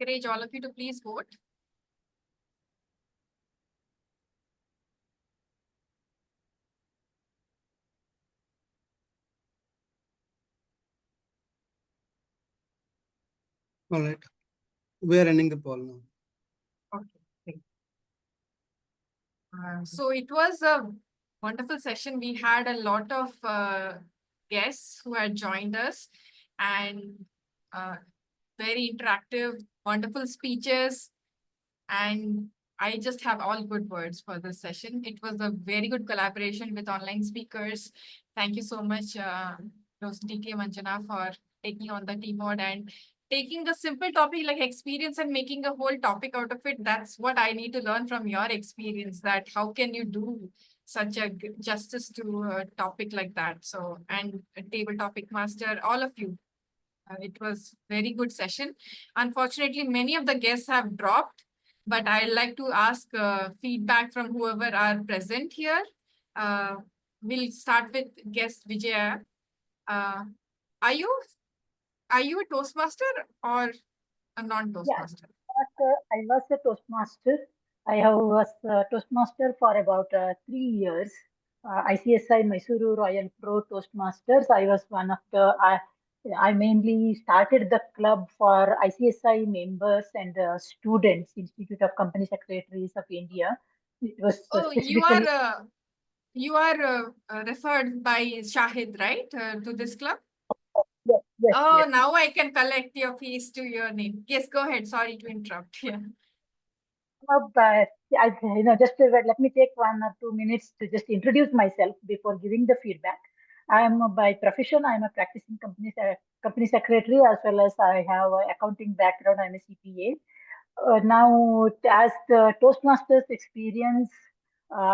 Encourage all of you to please vote. All right. We are ending the poll now. Okay. So it was a wonderful session. We had a lot of guests who had joined us, and very interactive, wonderful speeches. And I just have all good words for this session. It was a very good collaboration with online speakers. Thank you so much, TM Anjana, for taking on the TMOD and taking a simple topic like experience and making a whole topic out of it. That's what I need to learn from your experience, that how can you do such a justice to a topic like that. So, and a table topic master, all of you. It was very good session. Unfortunately, many of the guests have dropped, but I'd like to ask feedback from whoever are present here. We'll start with guest Vijaya. Uh, are you a Toastmaster or a non-Toastmaster? I was a Toastmaster. I was a Toastmaster for about 3 years. ICSI Mysuru Royal Pro Toastmasters. I was one of the. I mainly started the club for ICSI members and students, Institute of Company Secretaries of India. It was Oh, specifically. you are referred by Shahid, right, to this club? Yes, Oh, yes. now I can collect your fees to your name. Yes, go ahead. Sorry to interrupt. Yeah. But just let me take 1 or 2 minutes to just introduce myself before giving the feedback. I am by profession, I am a practicing company secretary, as well as I have an accounting background. I'm a CPA. Now, as the Toastmasters experience,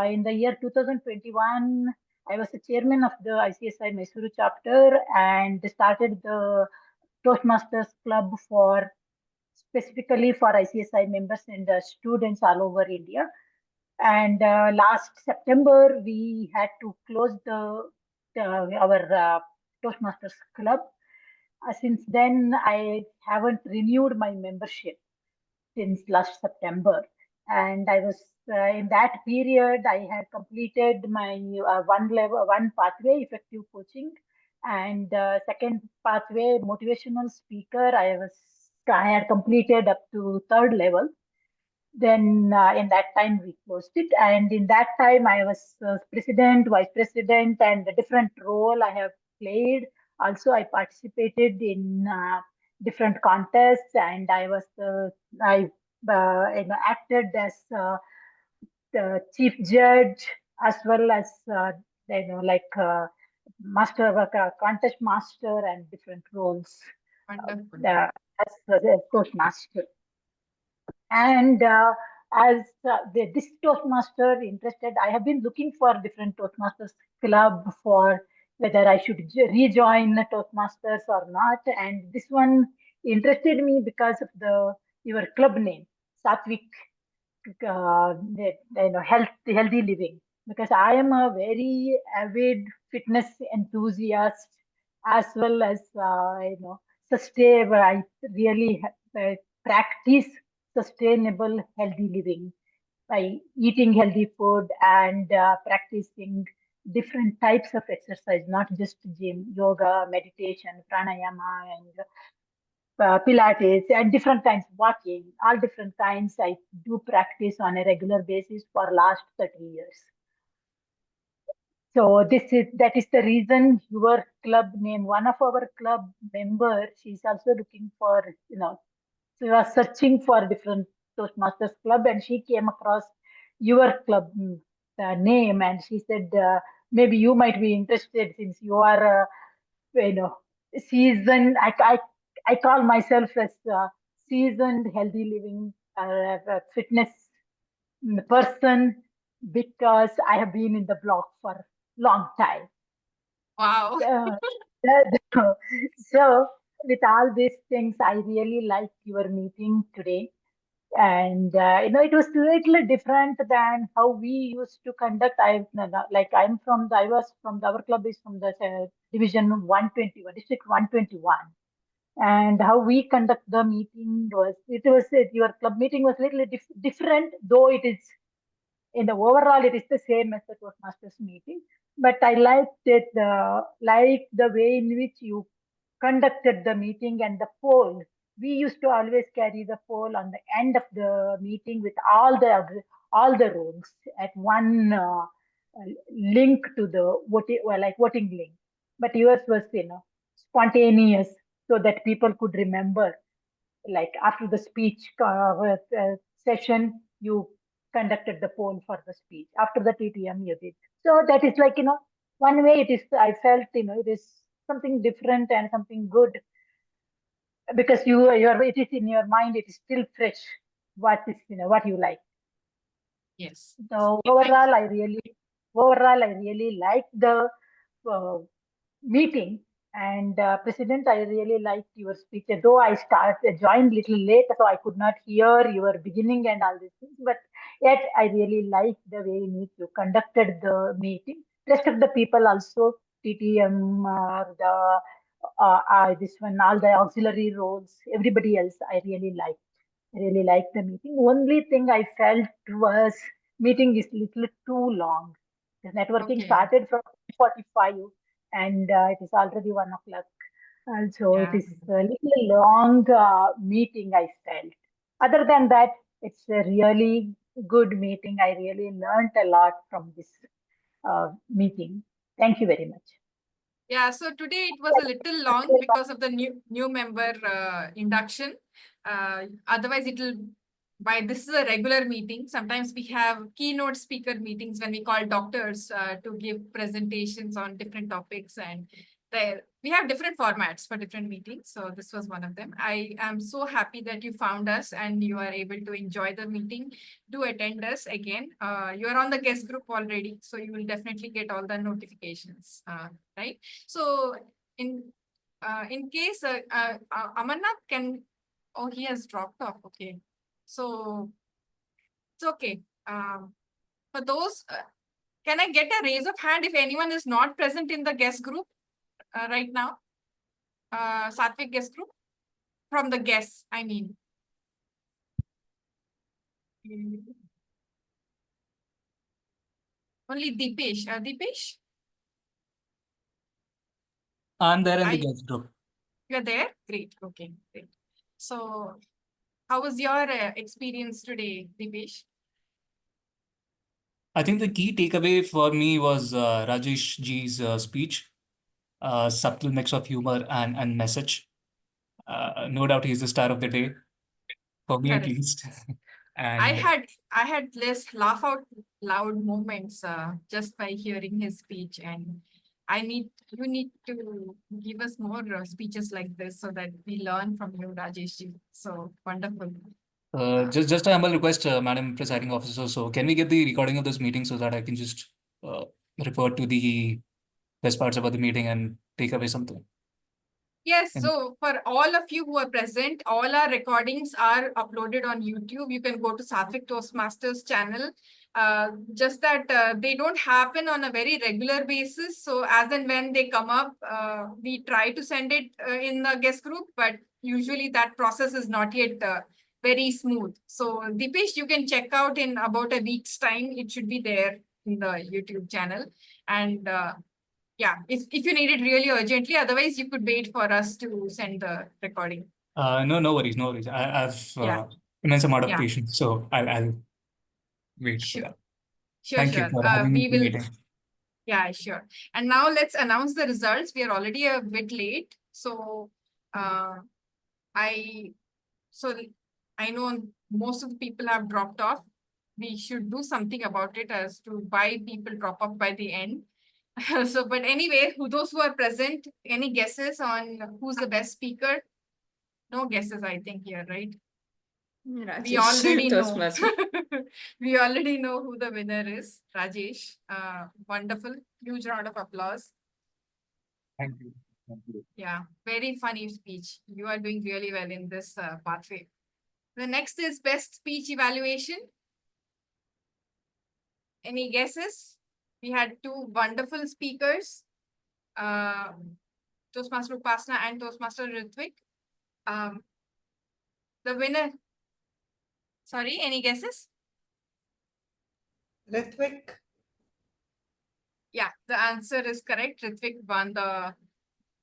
in the year 2021, I was the chairman of the ICSI Mysuru chapter and started the Toastmasters Club for specifically for ICSI members and students all over India. And last September, we had to close our Toastmasters Club. Since then, I haven't renewed my membership since last September. And I was in that period, I had completed my one pathway, effective coaching, and second pathway, motivational speaker. I had completed up to third level. Then in that time we closed it, and in that time I was president, vice president, and a different role I have played. Also, I participated in different contests, and I acted as the chief judge as well as like master contest master and different roles Wonderful. as a Toastmaster. And as this Toastmaster interested, I have been looking for different Toastmasters club for whether I should rejoin Toastmasters or not. And this one interested me because of your club name, Sattvic healthy living, because I am a very avid fitness enthusiast as well as sustain. I really practice sustainable healthy living by eating healthy food and practicing different types of exercise, not just gym, yoga, meditation, pranayama, and Pilates, and different kinds walking, all different kinds. I do practice on a regular basis for last 30 years. So that is the reason your club name, one of our club members, she's also looking for, she was searching for different Toastmasters club and she came across your club name and she said, maybe you might be interested since you are, you know, seasoned. I call myself as seasoned healthy living fitness person because I have been in the block for long time. Wow. So with all these things, I really like your meeting today. And it was a little different than how we used to conduct. I was from our club is from the division 121, district 121, and how we conduct the meeting was your club meeting was a little different, though it is in the overall it is the same as the Toastmasters meeting. But I liked it, like the way in which you conducted the meeting and the poll. We used to always carry the poll on the end of the meeting with all the rooms at one link to the voting, well, like voting link. But yours was spontaneous, so that people could remember. Like after the speech session, you conducted the poll for the speech. After the TTM, you did. So that is like one way it is. I felt it is something different and something good because it is in your mind. It is still fresh. What is what you like. Yes. So overall, I really like the meeting. And President, I really liked your speech. Though I joined little late, so I could not hear your beginning and all these things. But yet, I really liked the way in which you conducted the meeting. Rest of the people also, TTM, this one, all the auxiliary roles, everybody else, I really liked. I really liked the meeting. Only thing I felt was meeting is little too long. The networking started from 45 and it is already 1 o'clock. And so it is a little long meeting I felt. Other than that, it's a really good meeting. I really learned a lot from this meeting. Thank you very much. Yeah, so today it was a little long because of the new member induction. Otherwise, this is a regular meeting. Sometimes we have keynote speaker meetings when we call doctors to give presentations on different topics, and we have different formats for different meetings. So this was one of them. I am so happy that you found us and you are able to enjoy the meeting. Do attend us again. You are on the guest group already, so you will definitely get all the notifications, right? So in case Amarnath can, oh, he has dropped off. Okay. So it's okay. For those, can I get a raise of hand if anyone is not present in the guest group right now? Sattvic guest group? From the guests, I mean. Only Deepesh. Deepesh? I'm there in the guest group. You're there? Great. Okay, great. So how was your experience today, Deepesh? I think the key takeaway for me was Rajesh ji's speech, subtle mix of humor and message. No doubt he's the star of the day, for me at Correct. least. I And had less laugh out loud moments just by hearing his speech. And you need to give us more speeches like this so that we learn from you, Rajesh ji. So wonderful. Just a humble request, Madam Presiding Officer. So can we get the recording of this meeting so that I can just refer to the best parts about the meeting and take away something? Yes, And- so for all of you who are present, all our recordings are uploaded on YouTube. You can go to Sattvic Toastmasters channel. Just that they don't happen on a very regular basis. So as and when they come up, we try to send it in the guest group, but usually that process is not yet very smooth. So Dipesh, you can check out in about a week's time. It should be there in the YouTube channel. And yeah, if you need it really urgently, otherwise you could wait for us to send the recording. No worries, no worries. I have Yeah. immense amount of Yeah. patience, so I'll wait for Sure. that. Sure, Thank you sure. for having me We in the will. meeting. Yeah, sure. And now let's announce the results. We are already a bit late. So I know most of the people have dropped off. We should do something about it as to why people drop off by the end. So, but anyway, those who are present, any guesses on who's the best speaker? No guesses, I think, here, right? We already know. We already know who the winner is. Rajesh. Wonderful. Huge round of applause. Thank you. Thank you. Yeah, very funny speech. You are doing really well in this pathway. The next is best speech evaluation. Any guesses? We had two wonderful speakers, Toastmaster Upasana and Toastmaster Rwitick. The winner. Sorry, any guesses? Rwitick. Yeah, the answer is correct. Rwitick won the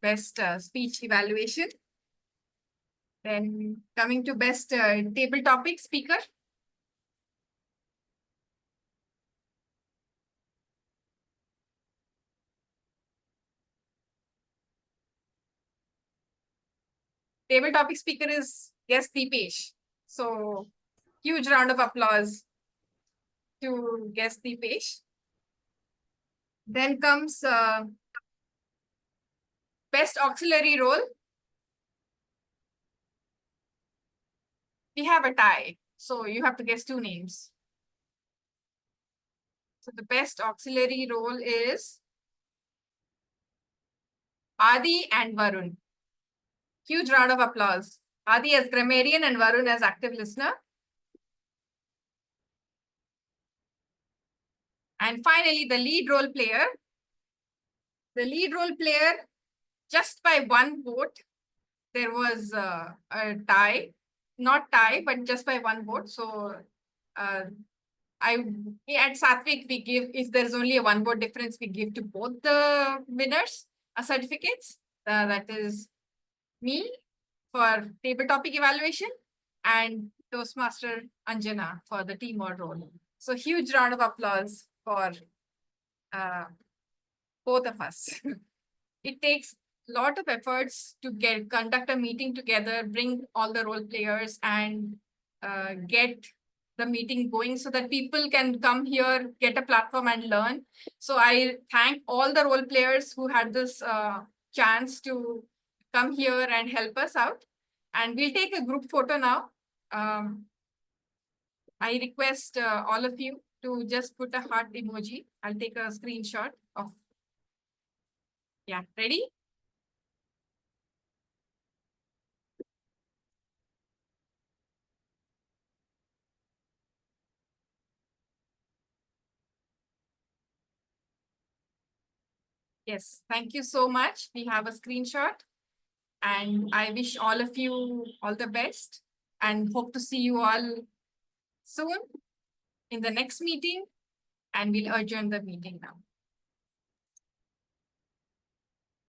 best speech evaluation. Then coming to best table topic speaker. Table topic speaker is yes, Dipesh. So huge round of applause to guest Dipesh. Then comes best auxiliary role. We have a tie, so you have to guess two names. So the best auxiliary role is Adi and Varun. Huge round of applause. Adi as grammarian and Varun as active listener. And finally, the lead role player. The lead role player, just by one vote, there was a tie. Not tie, but just by one vote. So at Sattvic, we give, if there's only a one vote difference, we give to both the winners certificates. That is me for table topic evaluation and Toastmaster Anjana for the TMOD role. So huge round of applause for both of us. It takes a lot of efforts to conduct a meeting together, bring all the role players and get the meeting going so that people can come here, get a platform and learn. So I thank all the role players who had this chance to come here and help us out. And we'll take a group photo now. I request all of you to just put a heart emoji. I'll take a screenshot of. Yeah, ready? Yes, thank you so much. We have a screenshot and I wish all of you all the best and hope to see you all soon in the next meeting, and we'll adjourn the meeting now.